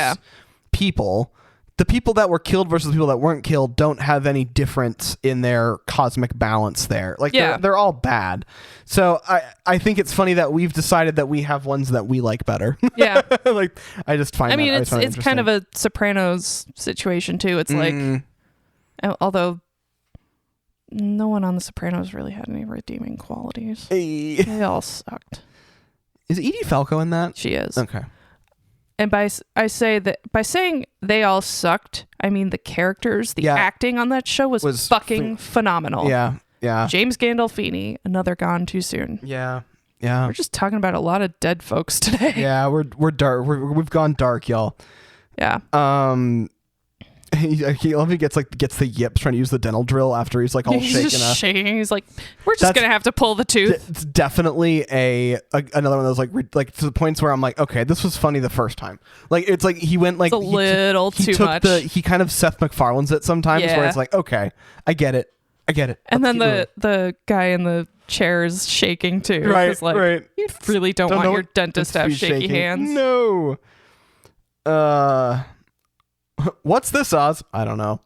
people, the people that were killed versus the people that weren't killed don't have any difference in their cosmic balance there. Like they're all bad. So I think it's funny that we've decided that we have ones that we like better. Yeah. Like I just find it's kind of a Sopranos situation too. It's like although no one on the Sopranos really had any redeeming qualities. They all sucked. Is Edie Falco in that? She is. Okay. And by saying they all sucked, I mean the characters, the acting on that show was fucking phenomenal. Yeah, yeah. James Gandolfini, another gone too soon. Yeah, yeah. We're just talking about a lot of dead folks today. Yeah, we're dark. We've gone dark, y'all. Yeah. He gets the yips trying to use the dental drill after he's like all shaking. He's like, we're just gonna have to pull the tooth. It's definitely another one of those like to the points where I'm like, okay, this was funny the first time. Like it's like he went like it's a little too much. He kind of Seth MacFarlane's it sometimes where it's like, okay, I get it. And then the guy in the chair is shaking too. Right, like, right. You really don't want your dentist to have shaky hands. No. What's this, Oz? I don't know.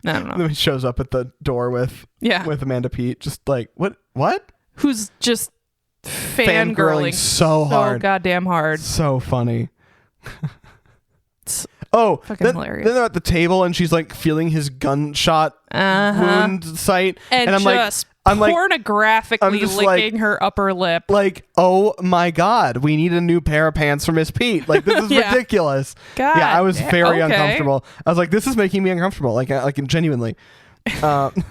Then he shows up at the door with Amanda Peet, just like what? Who's just fangirling so hard, goddamn hard, so funny. Fucking hilarious. Then they're at the table and she's like feeling his gunshot wound site, and I'm pornographically licking her upper lip. Like, oh my god, we need a new pair of pants for Miss Pete. Like this is ridiculous. God, I was very uncomfortable. I was like, this is making me uncomfortable. Like genuinely. And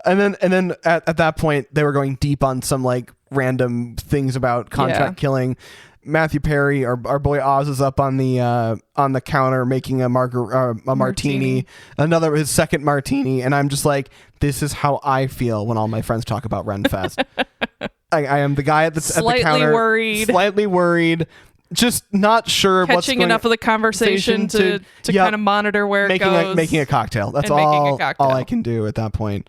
then at that point they were going deep on some like random things about contract killing. Matthew Perry, our boy Oz, is up on the counter making a martini, his second martini, and I'm just like, this is how I feel when all my friends talk about Renfest. I am the guy at the counter, slightly worried, just not sure catching what's going enough of the conversation to kind of monitor where it goes. Making a cocktail. That's all I can do at that point.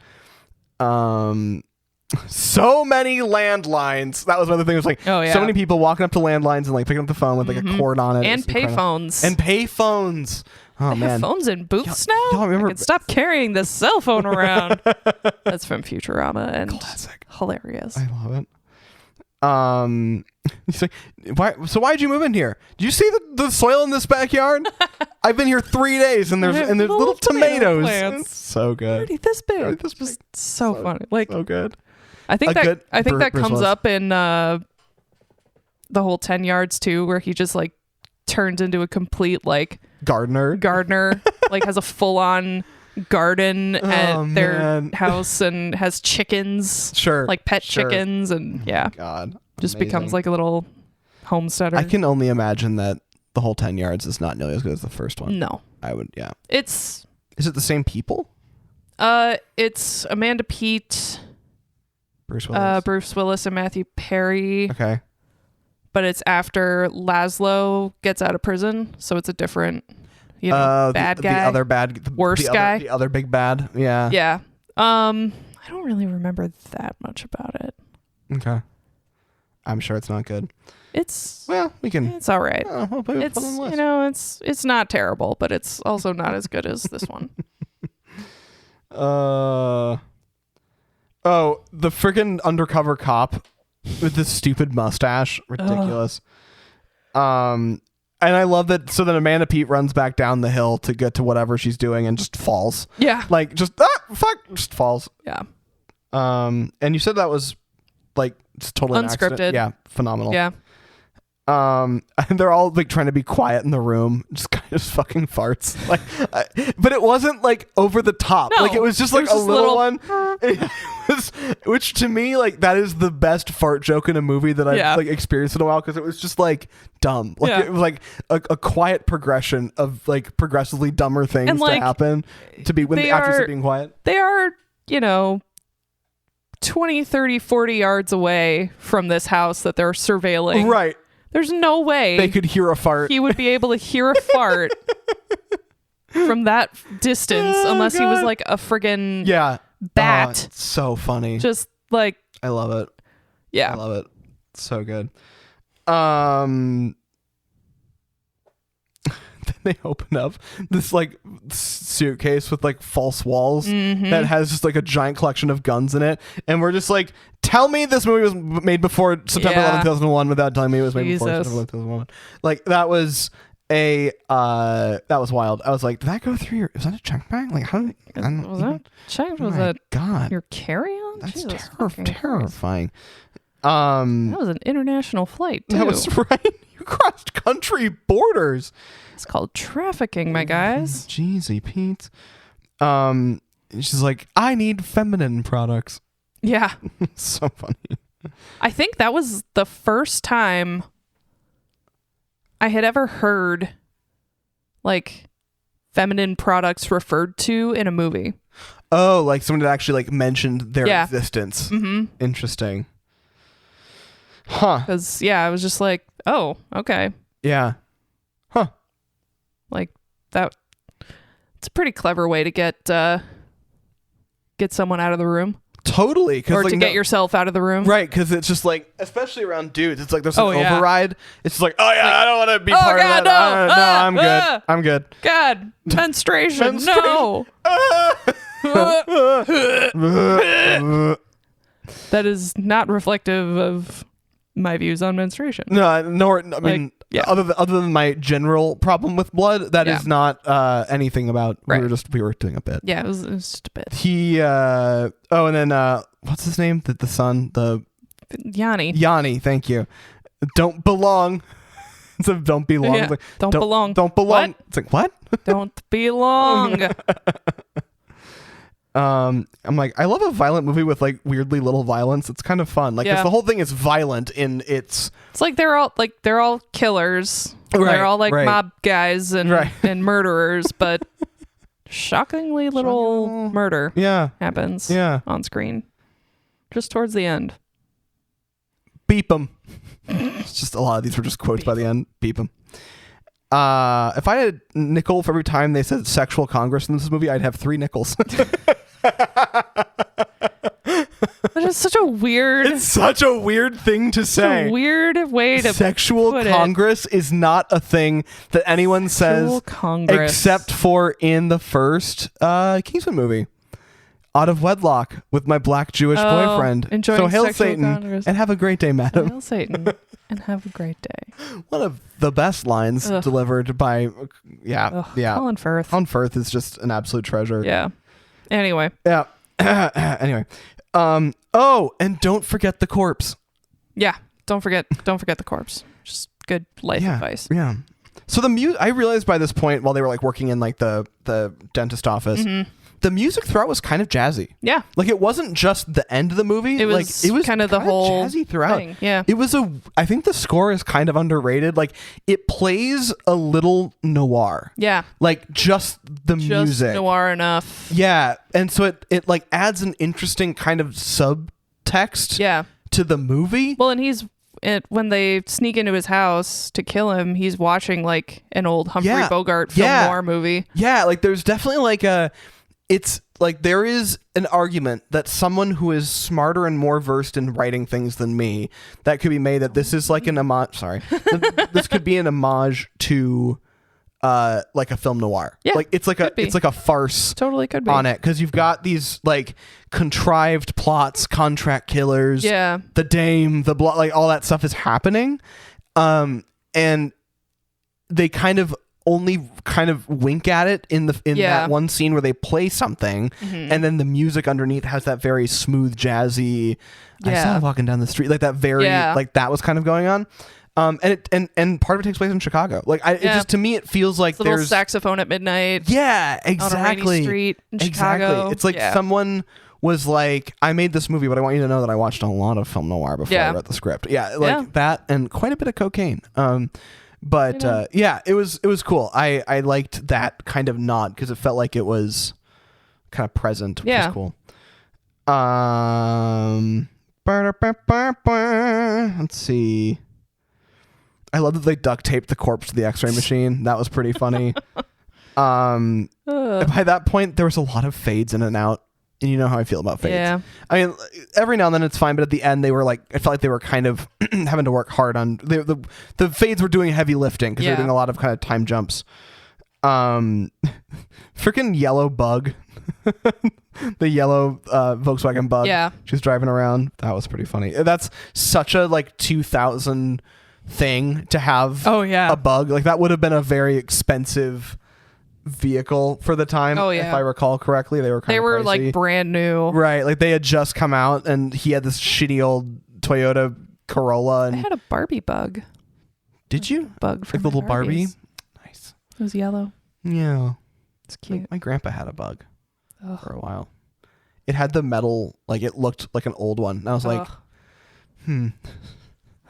So many landlines. That was another thing. It was like so many people walking up to landlines and like picking up the phone with like a cord on it. And payphones. Oh they man, have phones in booths now. Y'all remember? I can stop carrying this cell phone around. That's from Futurama and classic. Hilarious. I love it. He's like, why'd you move in here? Did you see the soil in this backyard? I've been here 3 days and there's little tomatoes. It's so good. Already this big. Just so funny. Like so good. I think that comes up in the whole 10 yards too, where he just like turns into a complete like gardener, like has a full on garden at their house and has chickens, like pet chickens, and God, just becomes like a little homesteader. I can only imagine that the whole 10 yards is not nearly as good as the first one. No, I would. Yeah, is it the same people? It's Amanda Peet, Bruce Willis, and Matthew Perry. Okay. But it's after Laszlo gets out of prison, so it's a different bad guy. Worst guy. The other big bad. Yeah. Yeah. I don't really remember that much about it. Okay. I'm sure it's not good. It's It's all right. We'll put it on the list. It's not terrible, but it's also not as good as this one. The freaking undercover cop with this stupid mustache, ridiculous. And I love that. So then Amanda Peet runs back down the hill to get to whatever she's doing and just falls. Yeah, like just just falls. Yeah. And you said that was like it's totally unscripted. Yeah, phenomenal. Yeah. And they're all like trying to be quiet in the room, just kind of fucking farts. Like, but it wasn't like over the top. No, like it was just like a little one. It was, which to me, like that is the best fart joke in a movie that I've like experienced in a while because it was just like dumb. Like it was like a quiet progression of like progressively dumber things and, like, to happen to be when after being quiet. They are, 20, 30, 40 yards away from this house that they're surveilling. Right. There's no way they could hear a fart. He would be able to hear a fart from that distance unless he was like a friggin' bat. It's so funny. Just like I love it. Yeah. I love it. It's so good. Then they open up this like suitcase with like false walls that has just like a giant collection of guns in it, and we're just like, tell me this movie was made before September 11th, 2001 without telling me it was made before September 11th, 2001. Like that was that was wild. I was like, did that go through your? Is that a check bag? Like how did was that checked? Was that God your carry-on? That's terrifying. That was an international flight too. That was right. You crossed country borders. It's called trafficking, my guys. Jeezy Pete. She's like, I need feminine products. Yeah. So funny. I think that was the first time I had ever heard like feminine products referred to in a movie. Oh, like someone had actually like mentioned their existence. Mm-hmm. Interesting. Huh. Because I was just like, oh, okay. Yeah. Huh. Like that. It's a pretty clever way to get someone out of the room. Totally. Or like, to get yourself out of the room. Right. Because it's just like, especially around dudes, it's like there's an override. It's just like, oh yeah, like, I don't want to be part of that. No, no, I'm good. I'm good. God, menstruation. No. That is not reflective of my views on menstruation. No, I mean, other than my general problem with blood, that is not anything about. Right. We were doing a bit. Yeah, it was just a bit. And then what's his name? The son, Yanni. Thank you. Don't belong. So don't belong. Yeah. Like, don't belong. Don't belong. What? It's like what? Don't belong. I'm like, I love a violent movie with like weirdly little violence. It's kind of fun. Like, 'cause the whole thing is violent in its. It's like they're all killers. Right, they're all like mob guys and murderers, but shockingly little murder happens on screen. Just towards the end. Beep them. It's just a lot of these were just quotes by the end. Beep them. If I had a nickel for every time they said sexual congress in this movie, I'd have 3 nickels. That is such a weird. It's such a weird thing to say. A weird way to sexual put congress is not a thing that anyone sexual says congress. Except for in the first Kingsman movie. Out of wedlock with my black Jewish boyfriend. So hail Satan Congress. And have a great day, madam. So hail Satan and have a great day. One of the best lines delivered by Colin Firth. Colin Firth is just an absolute treasure. Yeah. Anyway. Yeah. Anyway. And don't forget the corpse. Yeah. Don't forget the corpse. Just good life advice. Yeah. So the music, I realized by this point while they were like working in like the dentist office, the music throughout was kind of jazzy. Yeah. Like it wasn't just the end of the movie. It was kind of the whole jazzy throughout. Thing. Yeah. It was I think the score is kind of underrated. Like it plays a little noir. Yeah. Like just music. Noir enough. Yeah. And so it like adds an interesting kind of subtext to the movie. Well, and he's when they sneak into his house to kill him, he's watching like an old Humphrey Bogart film noir movie. Yeah, like there's definitely like it's like there is an argument that someone who is smarter and more versed in writing things than me, that could be made that this is like an homage. Sorry, this could be an homage to like a film noir. Yeah, like it's like a farce. Totally could be on it, because you've got these like contrived plots, contract killers, the dame, the blood, like all that stuff is happening, and they kind of only kind of wink at it in that one scene where they play something, and then the music underneath has that very smooth jazzy. I saw walking down the street, like that very like that was kind of going on. And part of it takes place in Chicago. Like it just, to me, it feels like there's there's saxophone at midnight. Yeah, exactly. On a rainy street in Chicago. Exactly. It's like someone was like, I made this movie, but I want you to know that I watched a lot of film noir before I wrote the script. Yeah, like that, and quite a bit of cocaine. But it was cool. I liked that kind of nod because it felt like it was kind of present, which was cool. Let's see. I love that they duct taped the corpse to the X-ray machine. That was pretty funny. By that point, there was a lot of fades in and out, and you know how I feel about fades. Yeah. I mean, every now and then it's fine, but at the end they were like, I felt like they were kind of having to work hard on the fades were doing heavy lifting because they were doing a lot of kind of time jumps. Freaking yellow bug. The yellow Volkswagen bug. Yeah. She was driving around. That was pretty funny. That's such a like 2000 thing to have a bug. Like that would have been a very expensive vehicle for the time. If I recall correctly. They were pricey. Like brand new. Right. Like they had just come out and he had this shitty old Toyota Corolla. And I had a Barbie bug. Did you? Bug from like the little Barbie? Nice. It was yellow. Yeah. It's cute. My grandpa had a bug for a while. It had the metal, like it looked like an old one. And I was like,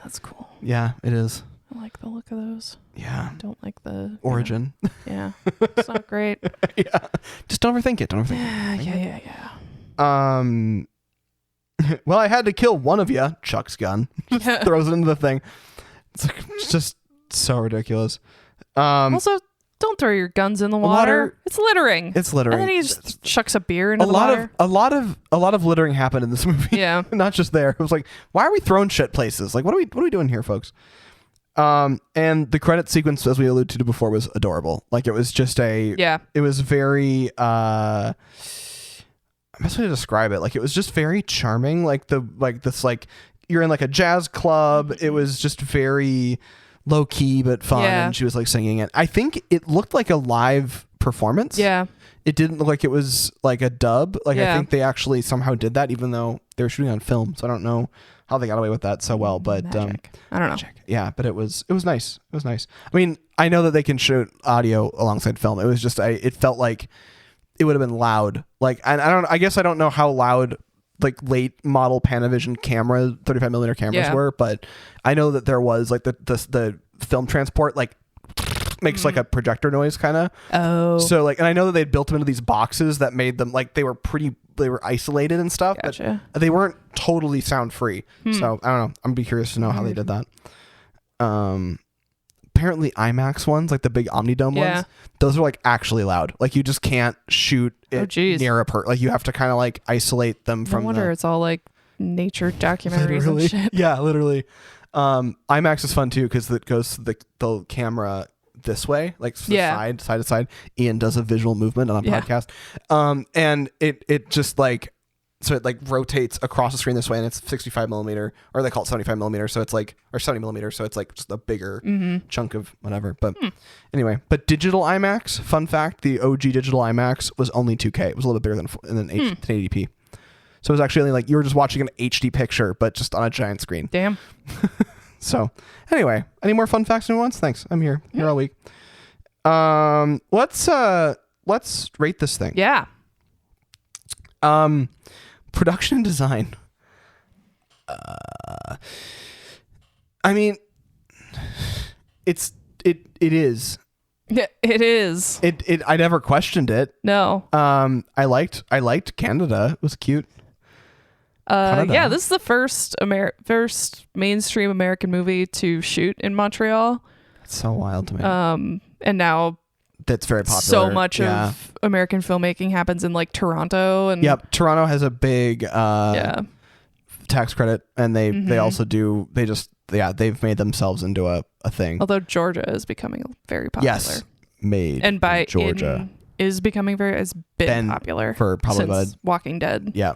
That's cool. Yeah, it is. I like the look of those. Yeah. I don't like the origin. Yeah. It's not great. Yeah. Just don't overthink it. Yeah. Well, I had to kill one of you. Chuck's gun. Just throws it into the thing. It's just so ridiculous. Also, don't throw your guns in the water. It's littering. It's littering. And then he just chucks a beer into the water. A lot of littering happened in this movie. Yeah. Not just there. It was like, why are we throwing shit places? Like, what are we doing here, folks? And the credit sequence, as we alluded to before, was adorable. Like it was just it was very best way to describe it. Like it was just very charming. Like you're in like a jazz club. It was just very low key but fun, and she was like singing it. I think it looked like a live performance. Yeah. It didn't look like it was like a dub. Like I think they actually somehow did that, even though they were shooting on film. So I don't know how they got away with that so well. But I don't know. Yeah, but it was nice. It was nice. I mean, I know that they can shoot audio alongside film. It was just it felt like it would have been loud. Like I guess I don't know how loud like late model Panavision 35mm cameras were, but I know that there was like the film transport like makes like a projector noise kind of. Oh. So like, and I know that they'd built them into these boxes that made them like they were isolated and stuff, gotcha. But they weren't totally sound free. So I don't know. I'm be curious to know how they did that. Apparently IMAX ones, like the big Omnidome ones, those are like actually loud. Like you just can't shoot it near a like you have to kind of like isolate them from. No wonder it's all like nature documentaries and shit. Yeah, literally. IMAX is fun too because it goes to the camera this way, like side to side. Ian does a visual movement on a podcast, and it just like. So it like rotates across the screen this way, and it's 65mm, or they call it 75mm. So it's like, or 70mm. So it's like just a bigger chunk of whatever. But anyway, but digital IMAX, fun fact, the OG digital IMAX was only 2K. It was a little bit bigger than 1080p. So it was actually only like, you were just watching an HD picture, but just on a giant screen. Damn. So anyway, any more fun facts anyone wants? Thanks. I'm here all week. Let's rate this thing. Yeah. Production and design. I mean, it is. Yeah, it is. I never questioned it. No. I liked Canada. It was cute. Canada. Yeah, this is the first mainstream American movie to shoot in Montreal. It's so wild to me. And now that's very popular. So much of American filmmaking happens in like Toronto. And yep, Toronto has a big tax credit, and they also do. They've made themselves into a thing. Although Georgia is becoming very popular. Yes, made and by in Georgia is becoming has been popular for probably since Walking Dead. Yeah.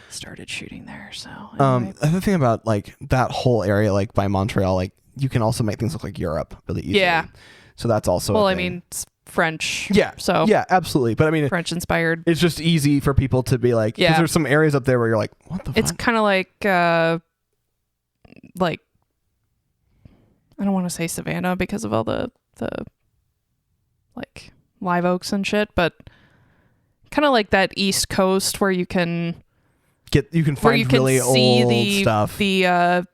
Started shooting there. So the other thing about like that whole area, like by Montreal, like you can also make things look like Europe really easily. Yeah. So that's also well, I mean, it's French. Yeah. So yeah, absolutely. But I mean, French inspired. It's just easy for people to be like, because there's some areas up there where you're like, what the fuck? It's kind of like I don't want to say Savannah because of all the like live oaks and shit, but kind of like that East Coast where you can find really old stuff. The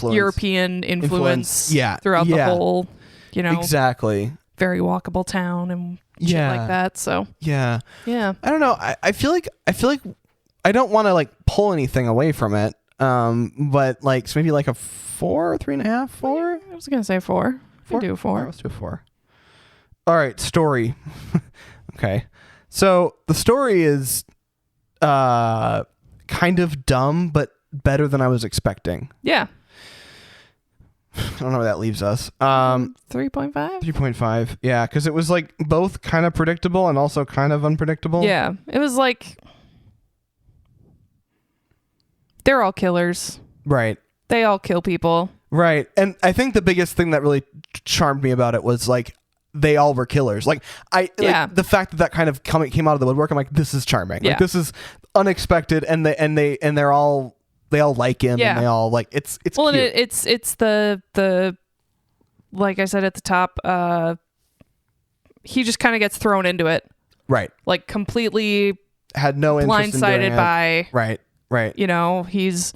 European influence throughout the whole, exactly, very walkable town and shit like that. So yeah. I don't know. I feel like I don't want to like pull anything away from it. But like so maybe like a 4, 3.5, 4. I was gonna say 4. 4. Do 4. Let's do 4. All right, story. Okay, so the story is kind of dumb, but better than I was expecting. Yeah. I don't know where that leaves us. 3.5? 3.5. Yeah, because it was like both kind of predictable and also kind of unpredictable. Yeah. It was like they're all killers. Right. They all kill people. Right. And I think the biggest thing that really charmed me about it was like they all were killers. Like like, the fact that kind of came out of the woodwork, I'm like, this is charming. Yeah. Like this is unexpected, and they all like him, and they all like it's well, cute. And it's the like I said at the top, he just kind of gets thrown into it. Right. Like completely had no interest in doing blindsided it. by Right. He's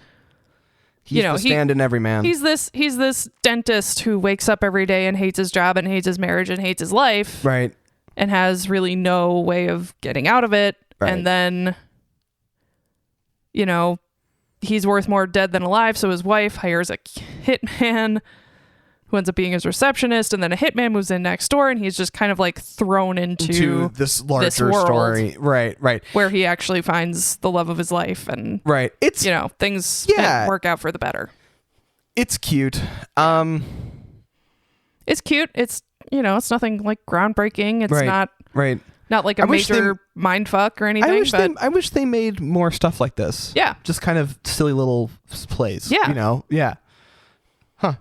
the stand-in every man. He's this dentist who wakes up every day and hates his job and hates his marriage and hates his life. Right. And has really no way of getting out of it. Right. And then, he's worth more dead than alive. So his wife hires a hitman who ends up being his receptionist. And then a hitman moves in next door, and he's just kind of like thrown into this larger story. Right. Where he actually finds the love of his life. And it's things work out for the better. It's cute. It's cute. It's it's nothing like groundbreaking. It's not like a major mind fuck or anything. I wish they made more stuff like this. Yeah. Just kind of silly little plays. Yeah. Yeah. Huh.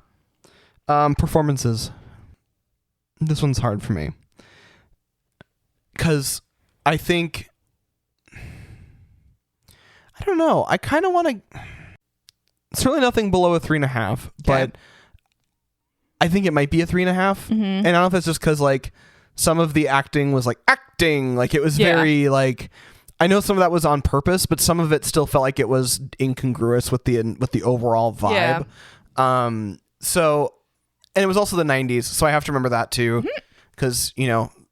Performances. This one's hard for me. Because I think... I don't know. I kind of want to... Certainly nothing below a 3.5, but I think it might be a 3.5. Mm-hmm. And I don't know if it's just because like some of the acting was like acting. Like it was very like... I know some of that was on purpose, but some of it still felt like it was incongruous with the overall vibe. Yeah. So... And it was also the 90s, so I have to remember that too. Because,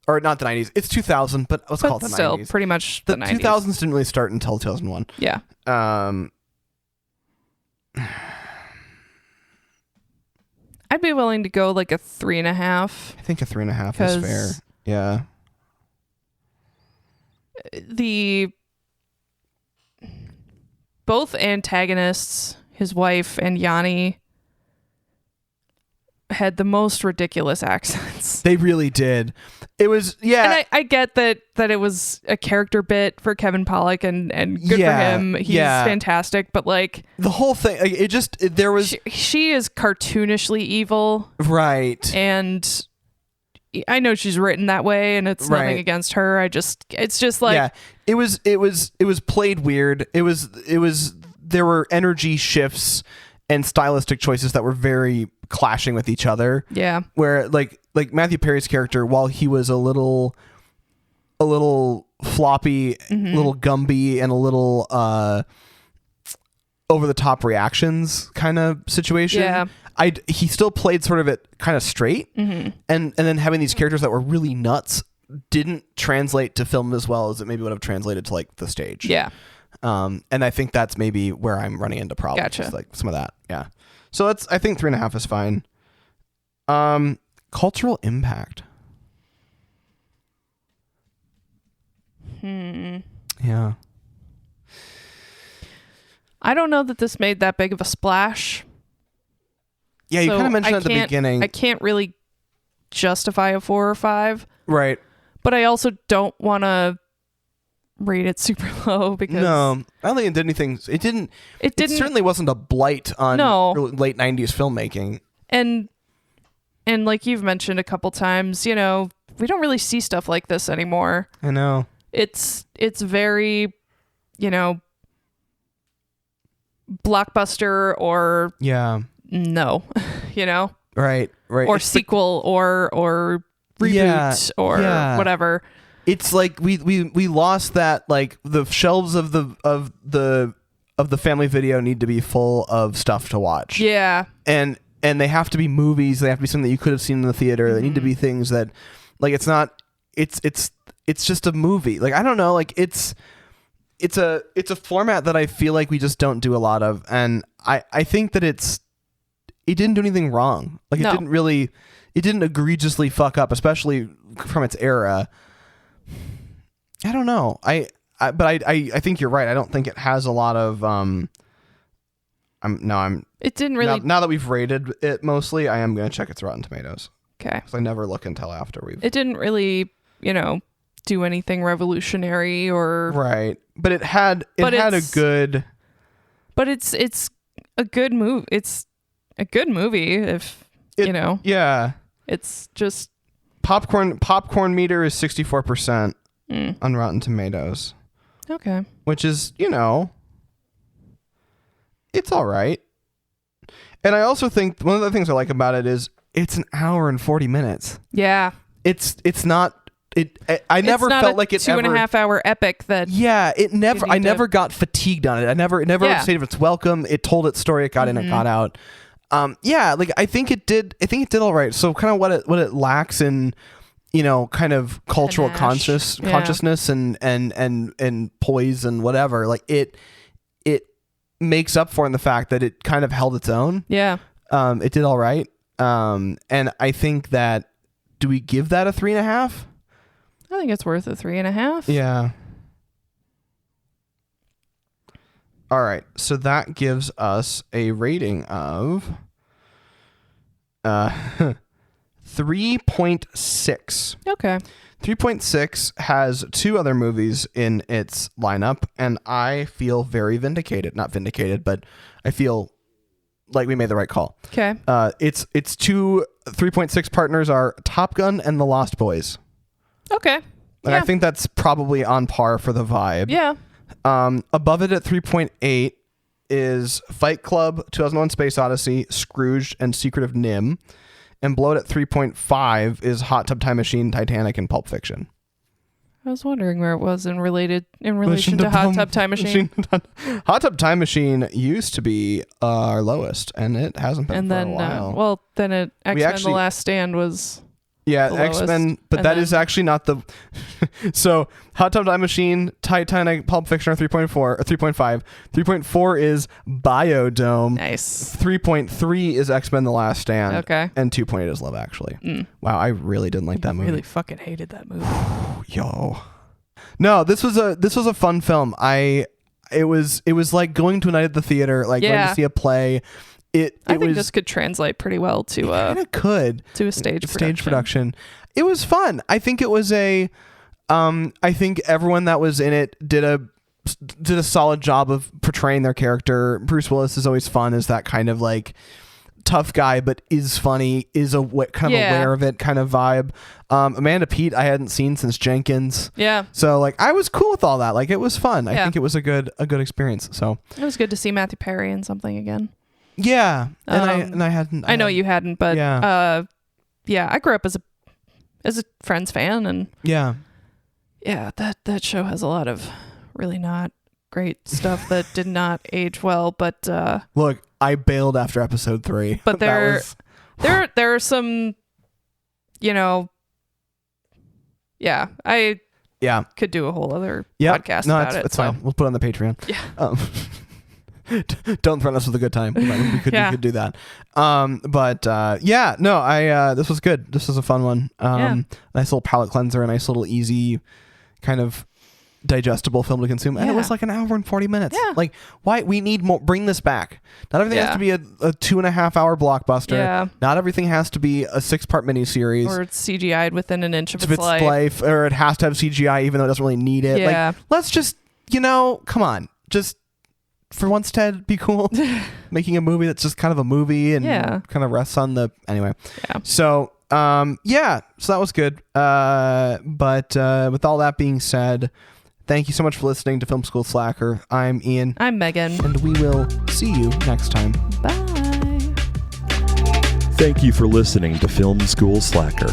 or not the 90s. It's 2000, but let's call it the 90s. Still, pretty much the 90s. 2000s didn't really start until 2001. Yeah. I'd be willing to go like a 3.5. I think a 3.5 is fair. Yeah. Both antagonists, his wife and Yanni, had the most ridiculous accents. They really did. It was, And I get that it was a character bit for Kevin Pollak and good for him. He's fantastic, but like the whole thing, there was... She is cartoonishly evil. Right. And I know she's written that way and it's nothing against her. It's just like... Yeah. It was played weird. There were energy shifts and stylistic choices that were very clashing with each other. Yeah. Where like Matthew Perry's character, while he was a little floppy, a little Gumby, and a little over the top reactions kind of situation. Yeah. He still played sort of it kind of straight. Mm-hmm. And then having these characters that were really nuts didn't translate to film as well as it maybe would have translated to like the stage. Yeah. And I think that's maybe where I'm running into problems. Gotcha. Like some of that. Yeah. So I think 3.5 is fine. Cultural impact. Yeah. I don't know that this made that big of a splash. Yeah, you kind of mentioned at the beginning. I can't really justify a 4 or 5. Right. But I also don't want to rate it super low because no, I don't think it did anything. It didn't. It certainly wasn't a blight on late 90s filmmaking. And like you've mentioned a couple times, we don't really see stuff like this anymore. I know. It's very, blockbuster or no, right or sequel or reboot or whatever. It's like we lost that, like the shelves of the family video need to be full of stuff to watch. Yeah. And they have to be movies. They have to be something that you could have seen in the theater. They need to be things that, like, it's not. It's just a movie. Like, I don't know. Like, it's a format that I feel like we just don't do a lot of, and I think that it didn't do anything wrong. Like, it didn't egregiously fuck up, especially from its era. I don't know. But I think you're right. I don't think it has a lot of It didn't really. Now that we've rated it mostly, I am going to check its Rotten Tomatoes. Okay. Because I never look until after we've. It didn't really, do anything revolutionary or. Right, but it had a good. But it's a good move. It's a good movie if Yeah. It's just popcorn meter is 64% on Rotten Tomatoes. Okay. Which is, it's all right. And I also think one of the things I like about it is it's an hour and 40 minutes. Yeah. It's not. I never felt like it 2.5 hour epic that. Yeah, I never got fatigued on it. It never overstayed its welcome. It told its story. It got in. It got out. Like I think it did all right. So kind of what it lacks in, kind of cultural consciousness and poise and whatever. Like it makes up for in the fact that it kind of held its own. Yeah. It did all right. And I think that, do we give that a 3.5? I think it's worth a 3.5. Yeah. All right. So that gives us a rating of 3.6. Okay. 3.6 has 2 other movies in its lineup, and I feel very vindicated. Not vindicated, but I feel like we made the right call. Okay. Its 2 3.6 partners are Top Gun and The Lost Boys. Okay. And I think that's probably on par for the vibe. Yeah. Above it at 3.8 is Fight Club, 2001: Space Odyssey, Scrooged, and Secret of Nim. And below it at 3.5 is Hot Tub Time Machine, Titanic, and Pulp Fiction. I was wondering where it was in relation to Hot Tub Time Machine. Hot Tub Time Machine used to be our lowest, and it hasn't been for a while. Then X-Men: The Last Stand was. Yeah, X-Men, but that is actually not the. So, Hot Tub Time Machine, Titanic, Pulp Fiction are 3.4 or 3.5. 3.4 is Biodome. Nice. 3.3 is X-Men: The Last Stand. Okay. And 2.8 is Love Actually. Wow, I really didn't like that movie. Really fucking hated that movie. Yo. No, this was a fun film. It was like going to a night at the theater, like going to see a play. I think this could translate pretty well to to a stage production. It was fun. I think it was I think everyone that was in it did a solid job of portraying their character. Bruce Willis is always fun as that kind of like tough guy, but is funny, is kind of aware of it kind of vibe. Amanda Peet I hadn't seen since Jenkins. Yeah. So like I was cool with all that. Like it was fun. I think it was a good experience. So it was good to see Matthew Perry in something again. Yeah, and I hadn't. I know you hadn't, but yeah, I grew up as a Friends fan, and that show has a lot of really not great stuff that did not age well. But look, I bailed after episode 3. But there are some, I Yeah. Could do a whole other Yep. podcast No, about it. it's fine. We'll put it on the Patreon. Yeah. Don't threaten us with a good time. We could do that. This was good. This was a fun one. Nice little palate cleanser, a nice little easy kind of digestible film to consume. And it was like an hour and 40 minutes. Yeah. Like, why? We need more. Bring this back. Not everything has to be a 2.5 hour blockbuster. Yeah. Not everything has to be a 6-part miniseries. Or it's CGI'd within an inch of its life. Or it has to have CGI even though it doesn't really need it. Yeah. Like, let's just, come on. Just for once, Ted, be cool. Making a movie that's just kind of a movie and kind of rests on the... Anyway. Yeah. So, so that was good. But with all that being said, thank you so much for listening to Film School Slacker. I'm Ian. I'm Megan. And we will see you next time. Bye. Thank you for listening to Film School Slacker.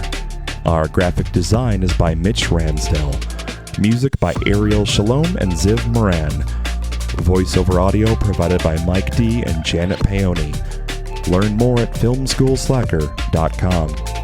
Our graphic design is by Mitch Ransdell. Music by Ariel Shalom and Ziv Moran. Voiceover audio provided by Mike D and Janet Paoni. Learn more at filmschoolslacker.com.